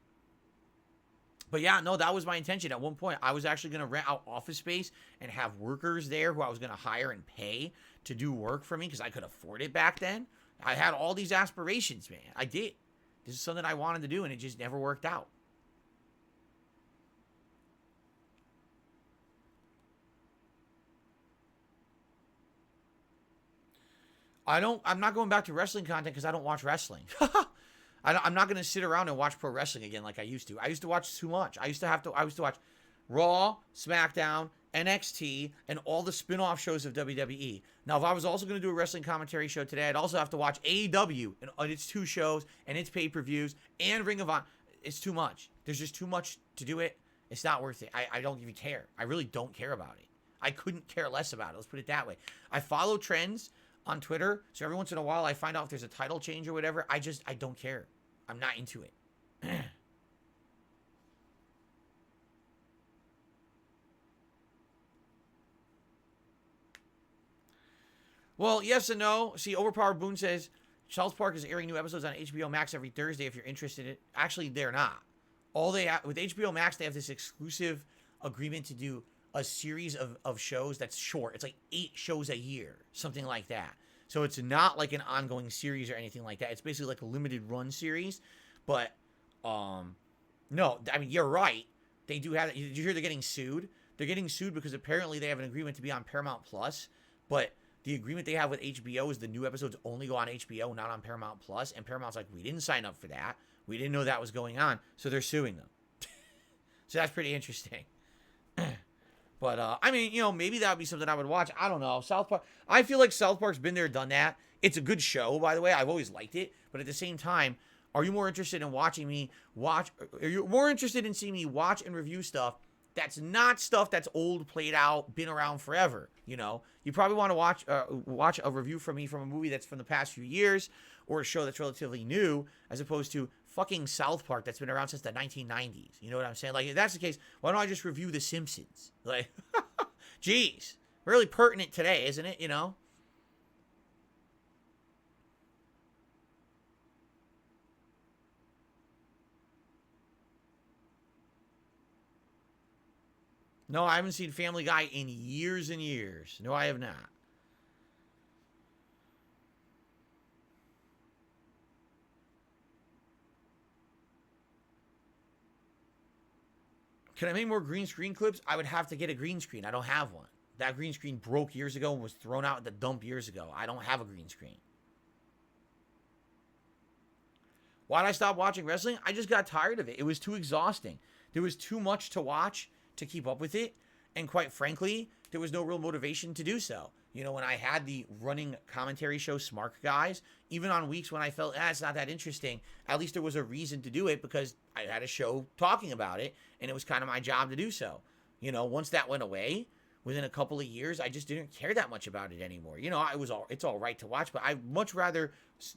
[SPEAKER 1] But yeah, no, that was my intention. At one point, I was actually going to rent out office space and have workers there who I was going to hire and pay to do work for me because I could afford it back then. I had all these aspirations, man. I did. This is something I wanted to do, and it just never worked out. I'm not going back to wrestling content because I don't watch wrestling. I'm not going to sit around and watch pro wrestling again like I used to. I used to watch too much. I used to watch Raw, SmackDown, NXT, and all the spin-off shows of WWE. Now, if I was also going to do a wrestling commentary show today, I'd also have to watch AEW and its 2 shows and its pay-per-views and Ring of Honor. It's too much. There's just too much to do it. It's not worth it. I don't even care. I really don't care about it. I couldn't care less about it. Let's put it that way. I follow trends on Twitter, so every once in a while I find out if there's a title change or whatever. I don't care. I'm not into it. Well, yes and no. See, Overpowered Boone says South Park is airing new episodes on HBO Max every Thursday if you're interested in it. Actually, they're not. With HBO Max, they have this exclusive agreement to do a series of shows that's short. It's like 8 shows a year, something like that. So it's not like an ongoing series or anything like that. It's basically like a limited run series. But, no, I mean, you're right. They do have, did you hear they're getting sued? They're getting sued because apparently they have an agreement to be on Paramount Plus, but the agreement they have with HBO is the new episodes only go on HBO, not on Paramount Plus, and Paramount's like, we didn't sign up for that. We didn't know that was going on, so they're suing them. So that's pretty interesting. But, I mean, maybe that would be something I would watch. I don't know. South Park, I feel like South Park's been there, done that. It's a good show, by the way. I've always liked it. But at the same time, are you more interested in watching me watch? Are you more interested in seeing me watch and review stuff that's not stuff that's old, played out, been around forever? You probably want to watch a review from me from a movie that's from the past few years, or a show that's relatively new, as opposed to fucking South Park that's been around since the 1990s. You know what I'm saying? Like, if that's the case, why don't I just review The Simpsons? Like, geez, really pertinent today, isn't it? No, I haven't seen Family Guy in years and years. No, I have not. Can I make more green screen clips? I would have to get a green screen. I don't have one. That green screen broke years ago and was thrown out at the dump years ago. I don't have a green screen. Why did I stop watching wrestling? I just got tired of it. It was too exhausting. There was too much to watch to keep up with it. And quite frankly, there was no real motivation to do so. You know, when I had the running commentary show Smart Guys, even on weeks when I felt, it's not that interesting, at least there was a reason to do it because I had a show talking about it, and it was kind of my job to do so. You know, once that went away, within a couple of years, I just didn't care that much about it anymore. You know, it's all right to watch, but I'd much rather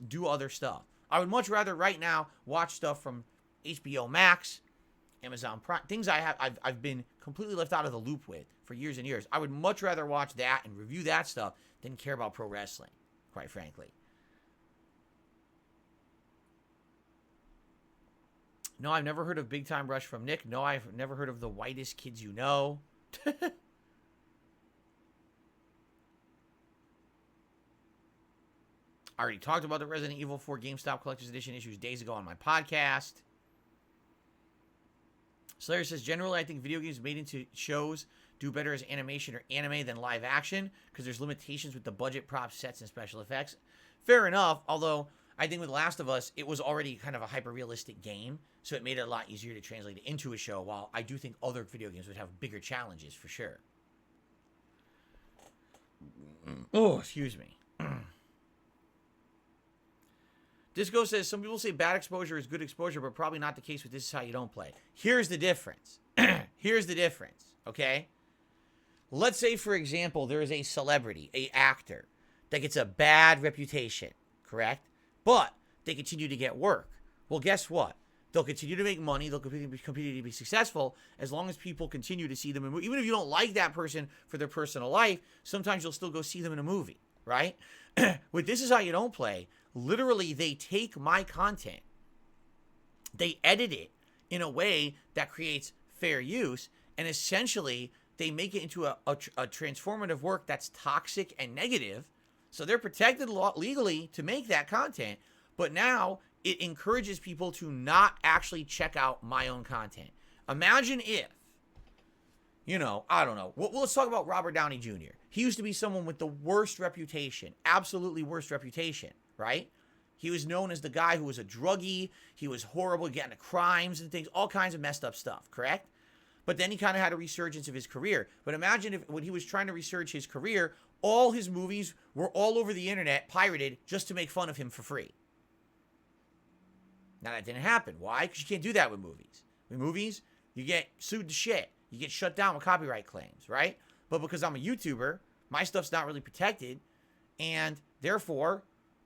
[SPEAKER 1] do other stuff. I would much rather right now watch stuff from HBO Max, Amazon Prime, things I've been completely left out of the loop with for years and years. I would much rather watch that and review that stuff than care about pro wrestling, quite frankly. No, I've never heard of Big Time Rush from Nick. No, I've never heard of The Whitest Kids You Know. I already talked about the Resident Evil 4 GameStop Collector's Edition issues days ago on my podcast. Slayer says, generally, I think video games made into shows do better as animation or anime than live action because there's limitations with the budget, props, sets, and special effects. Fair enough, although I think with Last of Us, it was already kind of a hyper-realistic game, so it made it a lot easier to translate it into a show, while I do think other video games would have bigger challenges, for sure. Oh, excuse me. Disco says, some people say bad exposure is good exposure, but probably not the case with This Is How You Don't Play. Here's the difference. Here's the difference, okay? Let's say, for example, there is a celebrity, a actor, that gets a bad reputation, correct? But they continue to get work. Well, guess what? They'll continue to make money. They'll continue to be successful as long as people continue to see them in movies. Even if you don't like that person for their personal life, sometimes you'll still go see them in a movie, right? With This Is How You Don't Play, literally they take my content, they edit it in a way that creates fair use, and essentially they make it into a transformative work that's toxic and negative. So they're protected legally to make that content, but now it encourages people to not actually check out my own content. Imagine if, you know, I don't know. Well, let's talk about Robert Downey Jr. He used to be someone with the worst reputation, absolutely worst reputation, right? He was known as the guy who was a druggie. He was horrible, getting into crimes and things, all kinds of messed up stuff, correct? But then he kind of had a resurgence of his career. But imagine if when he was trying to resurge his career, all his movies were all over the internet, pirated, just to make fun of him for free. Now, that didn't happen. Why? Because you can't do that with movies. With movies, you get sued to shit. You get shut down with copyright claims, right? But because I'm a YouTuber, my stuff's not really protected, and therefore,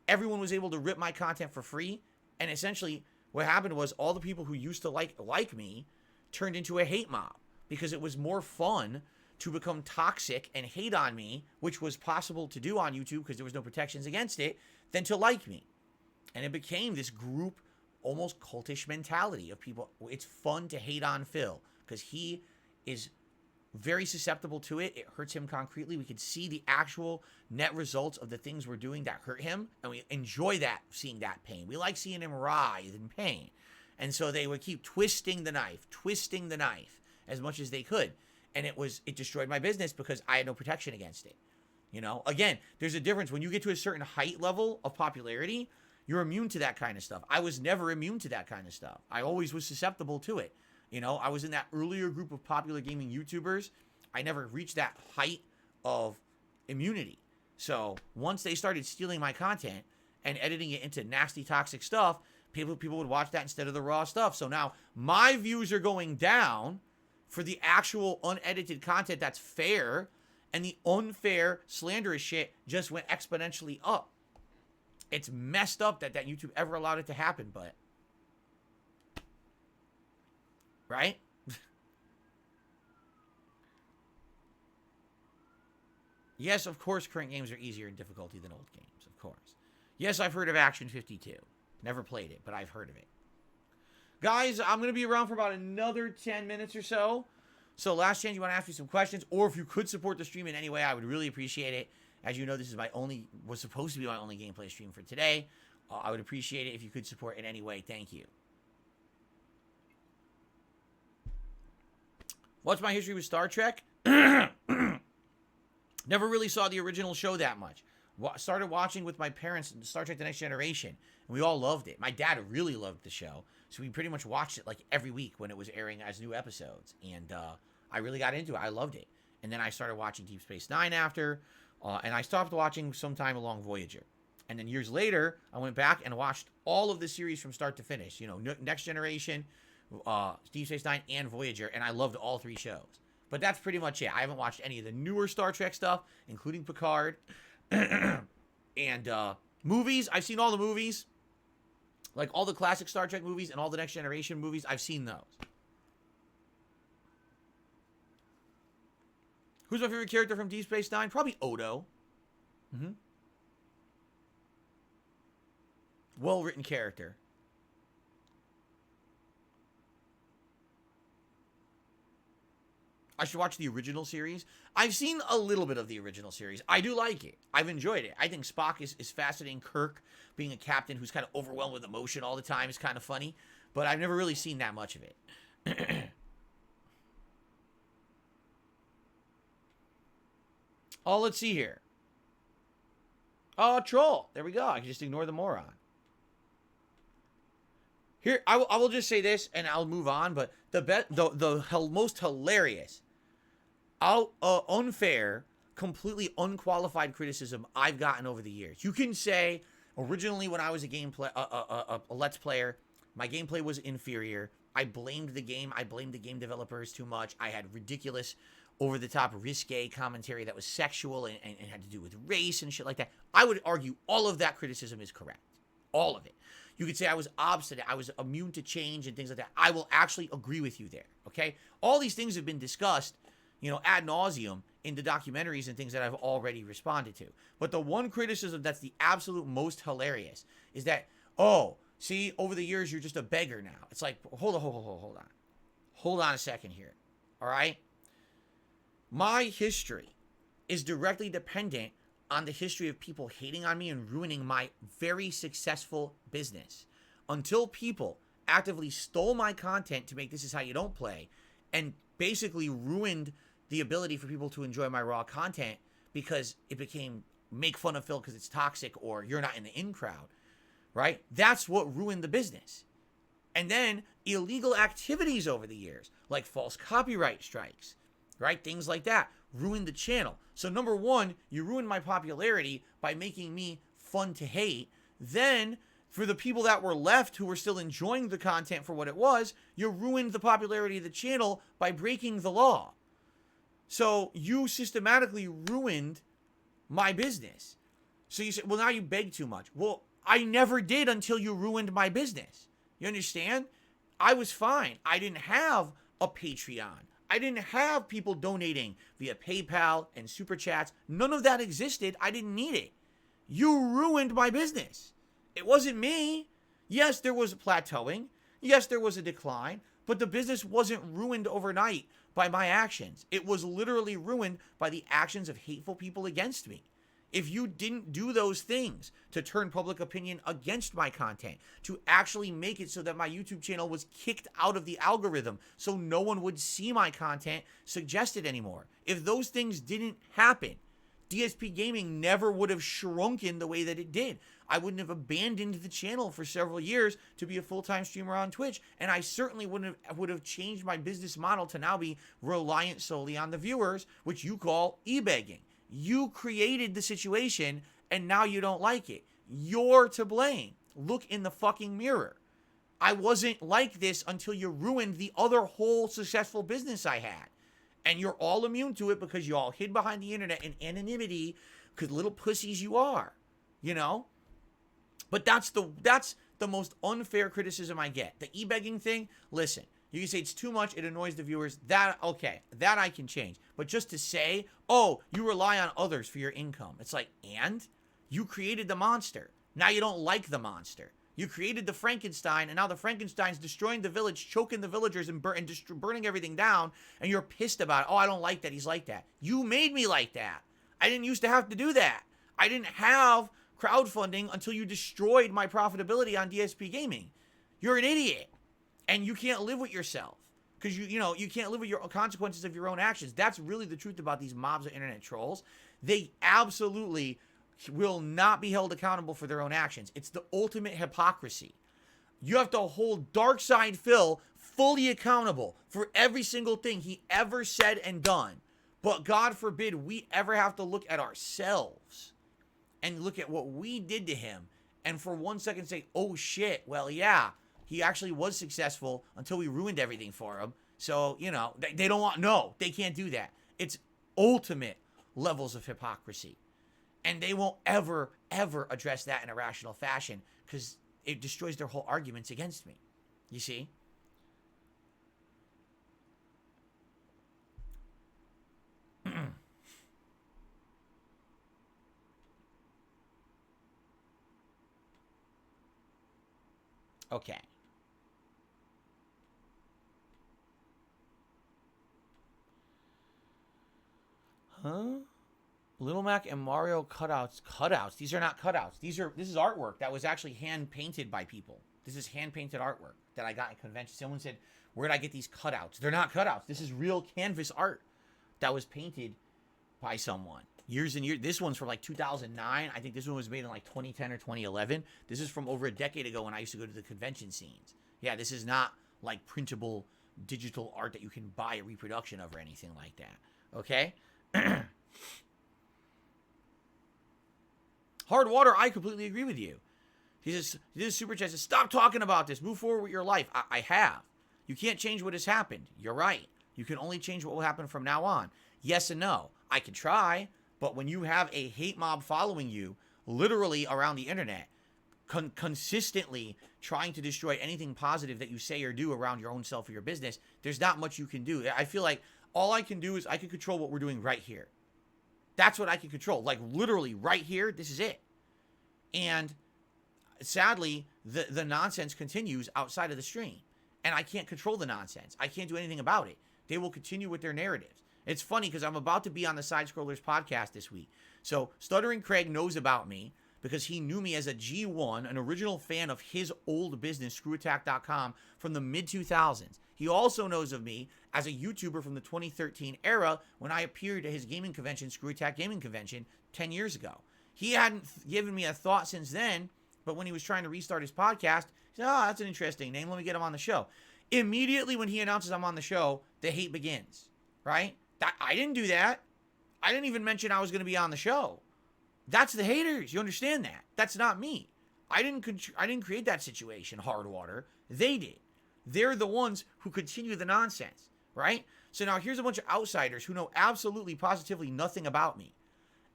[SPEAKER 1] everyone was able to rip my content for free. And essentially, what happened was all the people who used to like me turned into a hate mob because it was more fun to become toxic and hate on me, which was possible to do on YouTube because there was no protections against it, than to like me. And it became this group, almost cultish mentality of people. It's fun to hate on Phil because he is very susceptible to it. It hurts him concretely. We could see the actual net results of the things we're doing that hurt him, and we enjoy that, seeing that pain. We like seeing him writhe in pain. And so they would keep twisting the knife as much as they could. And it destroyed my business because I had no protection against it. You know, again, there's a difference. When you get to a certain height level of popularity, you're immune to that kind of stuff. I was never immune to that kind of stuff. I always was susceptible to it. You know, I was in that earlier group of popular gaming YouTubers. I never reached that height of immunity. So once they started stealing my content and editing it into nasty, toxic stuff, people would watch that instead of the raw stuff. So now my views are going down for the actual unedited content that's fair, and the unfair, slanderous shit just went exponentially up. It's messed up that YouTube ever allowed it to happen, but... Right? Yes, of course, current games are easier in difficulty than old games, of course. Yes, I've heard of Action 52. Never played it, but I've heard of it. Guys, I'm going to be around for about another 10 minutes or so. So last chance, you want to ask me some questions, or if you could support the stream in any way, I would really appreciate it. As you know, this is was supposed to be my only gameplay stream for today. I would appreciate it if you could support in any way. Thank you. What's my history with Star Trek? Never really saw the original show that much. Started watching with my parents Star Trek The Next Generation, and we all loved it. My dad really loved the show, so we pretty much watched it like every week when it was airing as new episodes, and I really got into it. I loved it. And then I started watching Deep Space Nine after, and I stopped watching sometime along Voyager. And then years later, I went back and watched all of the series from start to finish. You know, Next Generation, Deep Space Nine, and Voyager, and I loved all 3 shows. But that's pretty much it. I haven't watched any of the newer Star Trek stuff, including Picard. And movies, I've seen all the movies. Like all the classic Star Trek movies and all the Next Generation movies, I've seen those. Who's my favorite character from Deep Space Nine? Probably Odo. Well-written character. I should watch the original series. I've seen a little bit of the original series. I do like it. I've enjoyed it. I think Spock is fascinating. Kirk, being a captain who's kind of overwhelmed with emotion all the time, is kind of funny. But I've never really seen that much of it. Oh, let's see here. Oh, troll. There we go. I can just ignore the moron. Here, I will just say this, and I'll move on. But the most hilarious, unfair, completely unqualified criticism I've gotten over the years. You can say, originally when I was a Let's Player, my gameplay was inferior. I blamed the game. I blamed the game developers too much. I had ridiculous, over-the-top, risque commentary that was sexual and had to do with race and shit like that. I would argue all of that criticism is correct. All of it. You could say I was obstinate, I was immune to change and things like that. I will actually agree with you there, okay? All these things have been discussed, you know, ad nauseum in the documentaries and things that I've already responded to. But the one criticism that's the absolute most hilarious is that, oh, see, over the years, you're just a beggar now. It's like, hold on. Hold on a second here, all right? My history is directly dependent on the history of people hating on me and ruining my very successful business. Until people actively stole my content to make This Is How You Don't Play and basically ruined the ability for people to enjoy my raw content because it became make fun of Phil because it's toxic or you're not in the in crowd, right? That's what ruined the business. And then illegal activities over the years, like false copyright strikes, right? Things like that ruined the channel. So number one, you ruined my popularity by making me fun to hate. Then for the people that were left who were still enjoying the content for what it was, you ruined the popularity of the channel by breaking the law. So you systematically ruined my business. So you say, well, now you beg too much. Well, I never did until you ruined my business. You understand? I was fine. I didn't have a Patreon. I didn't have people donating via PayPal and Super Chats. None of that existed. I didn't need it. You ruined my business. It wasn't me. Yes, there was a plateauing. Yes, there was a decline. But the business wasn't ruined overnight by my actions. It was literally ruined by the actions of hateful people against me. If you didn't do those things to turn public opinion against my content, to actually make it so that my YouTube channel was kicked out of the algorithm so no one would see my content suggested anymore, if those things didn't happen, DSP Gaming never would have shrunken the way that it did. I wouldn't have abandoned the channel for several years to be a full-time streamer on Twitch, and I certainly would have changed my business model to now be reliant solely on the viewers, which you call e-begging. You created the situation, and now you don't like it. You're to blame. Look in the fucking mirror. I wasn't like this until you ruined the other whole successful business I had. And you're all immune to it because you all hid behind the internet in anonymity because little pussies you are, you know? But that's the most unfair criticism I get. The e-begging thing, listen, you can say it's too much, it annoys the viewers. Okay, that I can change. But just to say, oh, you rely on others for your income. It's like, and? You created the monster. Now you don't like the monster. You created the Frankenstein, and now the Frankenstein's destroying the village, choking the villagers, and burning everything down, and you're pissed about it. Oh, I don't like that he's like that. You made me like that. I didn't used to have to do that. I didn't have crowdfunding until you destroyed my profitability on DSP Gaming. You're an idiot, and you can't live with yourself because you can't live with your consequences of your own actions. That's really the truth about these mobs of internet trolls. They absolutely will not be held accountable for their own actions. It's the ultimate hypocrisy. You have to hold Darkside Phil fully accountable for every single thing he ever said and done. But God forbid we ever have to look at ourselves and look at what we did to him and for 1 second say, oh shit, well, yeah, he actually was successful until we ruined everything for him. So, they don't want, no, they can't do that. It's ultimate levels of hypocrisy. And they won't ever, ever address that in a rational fashion because it destroys their whole arguments against me. You see? Okay. Huh? Little Mac and Mario cutouts. Cutouts. These are not cutouts. This is artwork that was actually hand painted by people. This is hand painted artwork that I got at convention. Someone said, where did I get these cutouts? They're not cutouts. This is real canvas art that was painted by someone. Years and years. This one's from like 2009. I think this one was made in like 2010 or 2011. This is from over a decade ago when I used to go to the convention scenes. Yeah, this is not like printable digital art that you can buy a reproduction of or anything like that. Okay? Hard Water, I completely agree with you. He says, this super chat says, stop talking about this. Move forward with your life. I have. You can't change what has happened. You're right. You can only change what will happen from now on. Yes and no. I can try, but when you have a hate mob following you, literally around the internet, consistently trying to destroy anything positive that you say or do around your own self or your business, there's not much you can do. I feel like all I can do is I can control what we're doing right here. That's what I can control. Like literally right here, this is it. And sadly, the nonsense continues outside of the stream. And I can't control the nonsense. I can't do anything about it. They will continue with their narratives. It's funny because I'm about to be on the Side Scrollers podcast this week. So Stuttering Craig knows about me because he knew me as a G1, an original fan of his old business, screwattack.com, from the mid-2000s. He also knows of me as a YouTuber from the 2013 era when I appeared at his gaming convention, Screw Attack Gaming Convention, 10 years ago. He hadn't given me a thought since then, but when he was trying to restart his podcast, he said, oh, that's an interesting name. Let me get him on the show. Immediately when he announces I'm on the show, the hate begins, right? I didn't do that. I didn't even mention I was going to be on the show. That's the haters. You understand that? That's not me. I didn't create that situation, Hard Water. They did. They're the ones who continue the nonsense, right? So now here's a bunch of outsiders who know absolutely, positively nothing about me.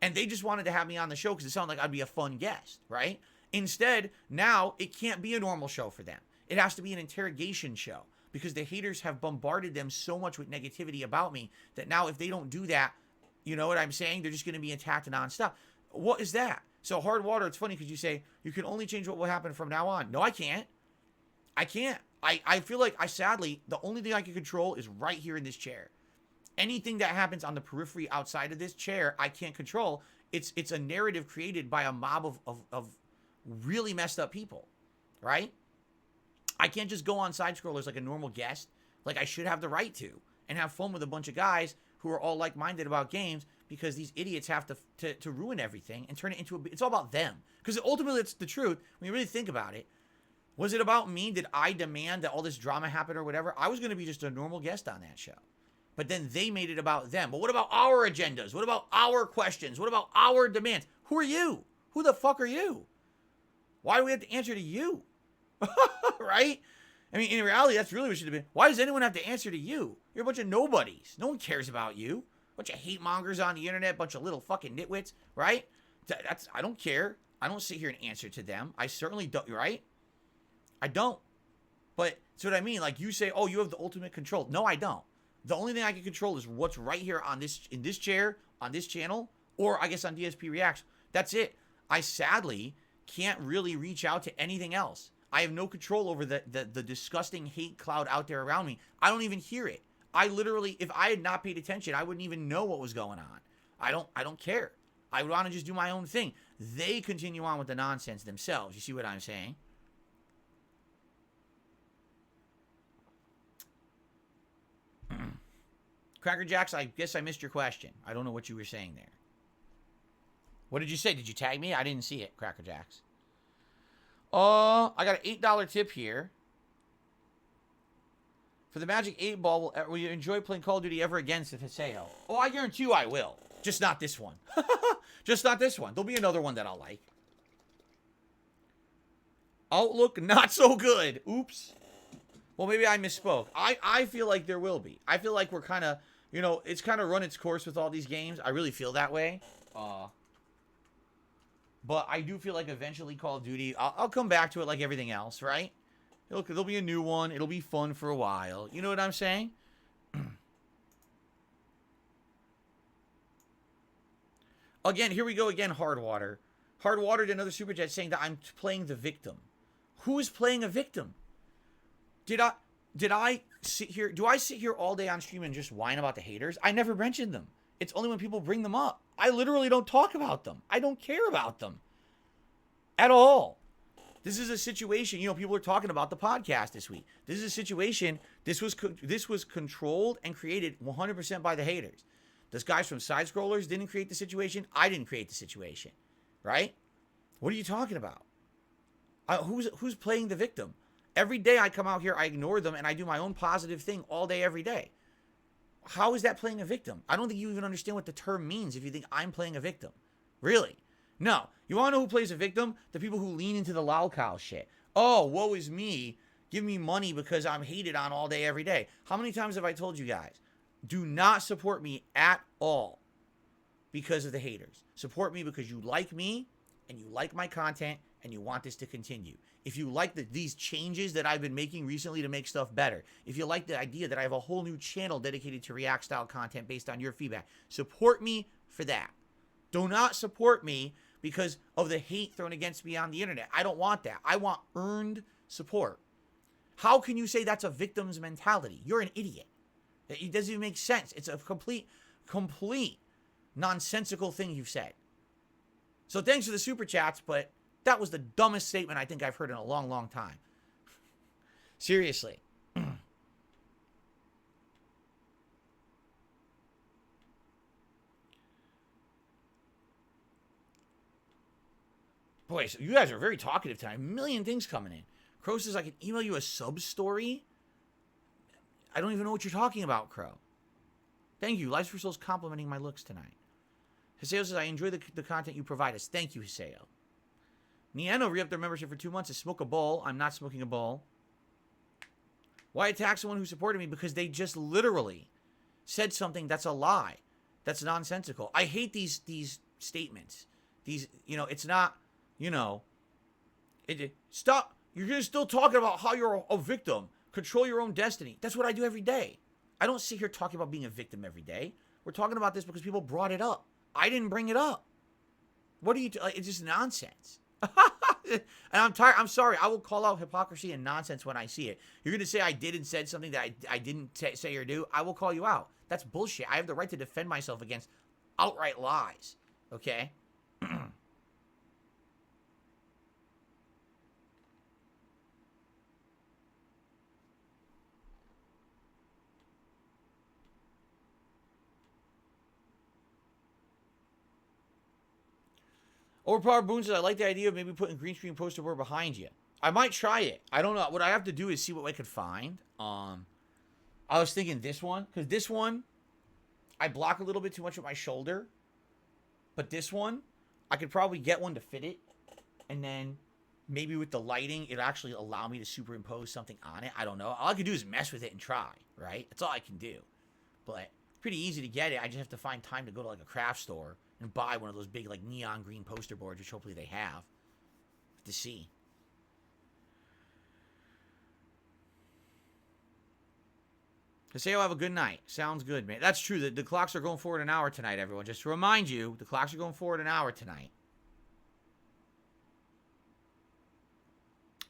[SPEAKER 1] And they just wanted to have me on the show because it sounded like I'd be a fun guest, right? Instead, now it can't be a normal show for them. It has to be an interrogation show because the haters have bombarded them so much with negativity about me that now if they don't do that, you know what I'm saying? They're just going to be attacked nonstop. What is that? So Hard Water, it's funny because you say, you can only change what will happen from now on. No, I can't. I can't. I feel like sadly, the only thing I can control is right here in this chair. Anything that happens on the periphery outside of this chair, I can't control. It's a narrative created by a mob of really messed up people, right? I can't just go on Side Scrollers like a normal guest, like I should have the right to, and have fun with a bunch of guys who are all like-minded about games because these idiots have to ruin everything and turn it into it's all about them. Because ultimately, it's the truth. When you really think about it, was it about me? Did I demand that all this drama happen or whatever? I was going to be just a normal guest on that show. But then they made it about them. But what about our agendas? What about our questions? What about our demands? Who are you? Who the fuck are you? Why do we have to answer to you? Right? I mean, in reality, that's really what should have been. Why does anyone have to answer to you? You're a bunch of nobodies. No one cares about you. A bunch of hate mongers on the internet, a bunch of little fucking nitwits, right? I don't care. I don't sit here and answer to them. I certainly don't, right? I don't. But, see what I mean? Like you say, oh, you have the ultimate control. No, I don't. The only thing I can control is what's right here in this chair, on this channel, or I guess on DSP Reacts. That's it. I sadly can't really reach out to anything else. I have no control over the disgusting hate cloud out there around me. I don't even hear it. I literally, if I had not paid attention, I wouldn't even know what was going on. I don't care. I would want to just do my own thing. They continue on with the nonsense themselves. You see what I'm saying? Cracker Jacks, I guess I missed your question. I don't know what you were saying there. What did you say? Did you tag me? I didn't see it, Cracker Jacks. I got an $8 tip here. For the Magic 8 Ball, will you enjoy playing Call of Duty ever again, said Hiseo? Oh, I guarantee you I will. Just not this one. Just not this one. There'll be another one that I'll like. Outlook, not so good. Oops. Well, maybe I misspoke. I feel like there will be. I feel like we're kind of, you know, it's kind of run its course with all these games. I really feel that way. But I do feel like eventually Call of Duty, I'll come back to it like everything else, right? Look, there'll be a new one. It'll be fun for a while. You know what I'm saying? Again, here we go again, Hardwater. Hardwater did another super chat saying that I'm playing the victim. Who is playing a victim? Did I sit here? Do I sit here all day on stream and just whine about the haters? I never mentioned them. It's only when people bring them up. I literally don't talk about them. I don't care about them at all. This is a situation, you know, people are talking about the podcast this week. This is a situation, this was controlled and created 100% by the haters. Those guys from Side Scrollers didn't create the situation. I didn't create the situation, right? What are you talking about? Who's playing the victim? Every day I come out here, I ignore them, and I do my own positive thing all day, every day. How is that playing a victim? I don't think you even understand what the term means if you think I'm playing a victim. Really? No. You want to know who plays a victim? The people who lean into the lolcow shit. Oh, woe is me. Give me money because I'm hated on all day, every day. How many times have I told you guys? Do not support me at all because of the haters. Support me because you like me and you like my content and you want this to continue. If you like these changes that I've been making recently to make stuff better, if you like the idea that I have a whole new channel dedicated to React style content based on your feedback, support me for that. Do not support me because of the hate thrown against me on the internet. I don't want that. I want earned support. How can you say that's a victim's mentality? You're an idiot. It doesn't even make sense. It's a complete nonsensical thing you've said. So thanks for the super chats, but that was the dumbest statement I think I've heard in a long, long time. Seriously. Boy, so you guys are very talkative tonight. A million things coming in. Crow says I can email you a sub-story. I don't even know what you're talking about, Crow. Thank you. Lives for Souls complimenting my looks tonight. Hiseo says, I enjoy the content you provide us. Thank you, Hiseo. Niano re-upped their membership for 2 months to smoke a bowl. I'm not smoking a bowl. Why attack someone who supported me? Because they just literally said something that's a lie. That's nonsensical. I hate these statements. These, you know, it's not, you know, stop. You're still talking about how you're a victim. Control your own destiny. That's what I do every day. I don't sit here talking about being a victim every day. We're talking about this because people brought it up. I didn't bring it up. What are you, it's just nonsense. And I'm tired. I'm sorry. I will call out hypocrisy and nonsense when I see it. You're going to say I did and said something that I didn't say or do. I will call you out. That's bullshit. I have the right to defend myself against outright lies. Okay? Overpowered Boone says, I like the idea of maybe putting green screen poster board behind you. I might try it. I don't know. What I have to do is see what I could find. I was thinking this one. Because this one, I block a little bit too much with my shoulder. But this one, I could probably get one to fit it. And then maybe with the lighting, it'll actually allow me to superimpose something on it. I don't know. All I can do is mess with it and try, right? That's all I can do. But pretty easy to get it. I just have to find time to go to like a craft store and buy one of those big like neon green poster boards, which hopefully they have to see. To say, I'll have a good night. Sounds good, man. That's true. The clocks are going forward an hour tonight, everyone. Just to remind you, the clocks are going forward an hour tonight.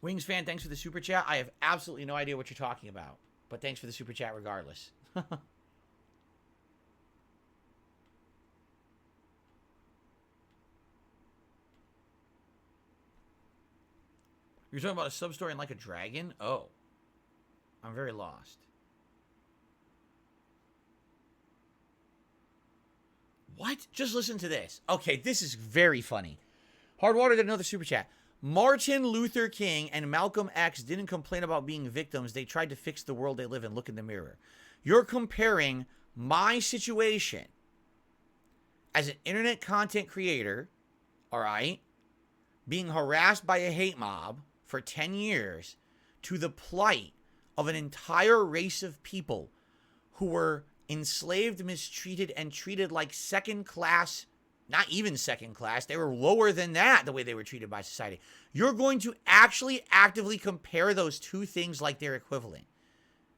[SPEAKER 1] Wings fan, thanks for the super chat. I have absolutely no idea what you're talking about, but thanks for the super chat regardless. You're talking about a sub-story in Like a Dragon? Oh. I'm very lost. What? Just listen to this. Okay, this is very funny. Hardwater did another super chat. Martin Luther King and Malcolm X didn't complain about being victims. They tried to fix the world they live in. Look in the mirror. You're comparing my situation as an internet content creator, all right, being harassed by a hate mob for 10 years to the plight of an entire race of people who were enslaved, mistreated, and treated like second class, not even second class. They were lower than that, the way they were treated by society. You're going to actually actively compare those two things like they're equivalent.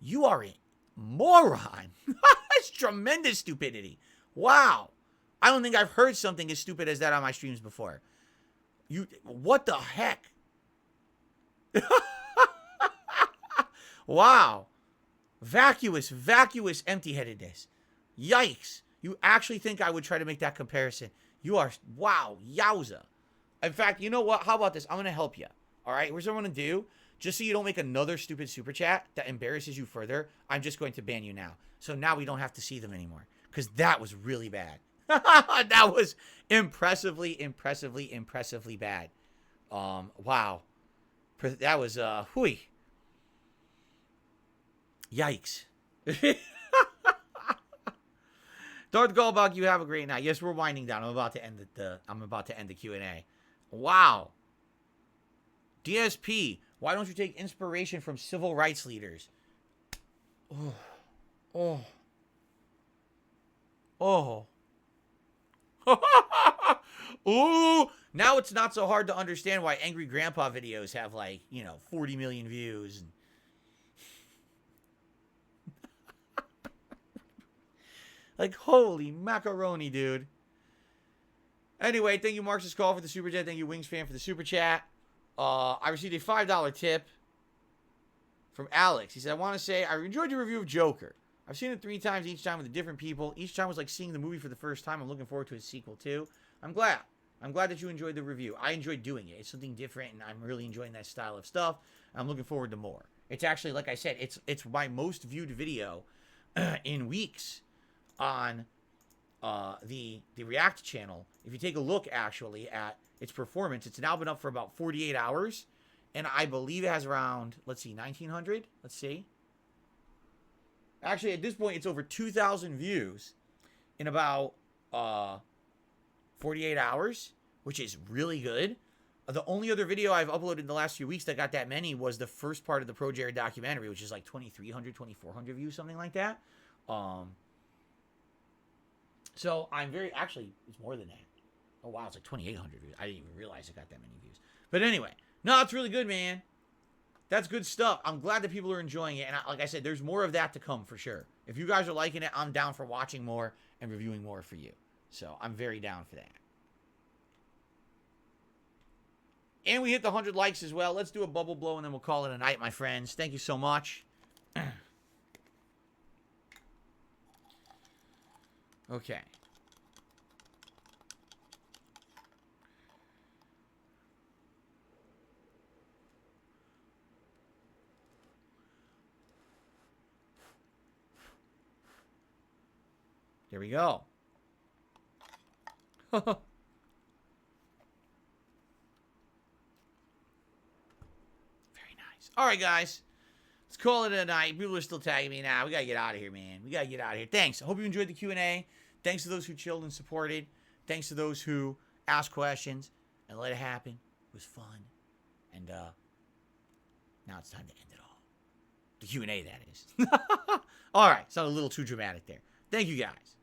[SPEAKER 1] You are a moron. That's tremendous stupidity. Wow. I don't think I've heard something as stupid as that on my streams before. What the heck? Wow. Vacuous empty-headedness. Yikes. You actually think I would try to make that comparison? You are, wow, yowza. In fact, you know what? How about this? I'm going to help you. All right? Here's what I'm going to do. Just so you don't make another stupid super chat that embarrasses you further, I'm just going to ban you now. So now we don't have to see them anymore. Because that was really bad. That was impressively bad. Wow. That was, hooey. Yikes. Darth Goldbach, you have a great night. Yes, we're winding down. I'm about to end the Q&A. Wow. DSP, why don't you take inspiration from civil rights leaders? Oh. Ooh. Now it's not so hard to understand why Angry Grandpa videos have 40 million views. Holy macaroni, dude. Anyway, thank you, Marx's Call, for the super chat. Thank you, Wings Fan, for the super chat. I received a $5 tip from Alex. He said, I want to say, I enjoyed your review of Joker. I've seen it 3 times, each time with different people. Each time was like seeing the movie for the first time. I'm looking forward to a sequel, too. I'm glad that you enjoyed the review. I enjoyed doing it. It's something different, and I'm really enjoying that style of stuff. I'm looking forward to more. It's actually, like I said, it's my most viewed video in weeks on the React channel. If you take a look, actually, at its performance, it's now been up for about 48 hours, and I believe it has around, let's see, 1,900? Let's see. Actually, at this point, it's over 2,000 views in about 48 hours, which is really good. The only other video I've uploaded in the last few weeks that got that many was the first part of the Pro Jared documentary, which is like 2,300, 2,400 views, something like that. So I'm actually, it's more than that. Oh, wow, it's like 2,800 views. I didn't even realize it got that many views. But anyway, no, it's really good, man. That's good stuff. I'm glad that people are enjoying it. And like I said, there's more of that to come for sure. If you guys are liking it, I'm down for watching more and reviewing more for you. So I'm very down for that. And we hit the 100 likes as well. Let's do a bubble blow and then we'll call it a night, my friends. Thank you so much. Okay. There we go. Very nice. All right, guys. Let's call it a night. People are still tagging me now. We got to get out of here, man. We got to get out of here. Thanks. I hope you enjoyed the Q&A. Thanks to those who chilled and supported. Thanks to those who asked questions and let it happen. It was fun. And now it's time to end it all. The Q&A, that is. All right. Sounded a little too dramatic there. Thank you, guys.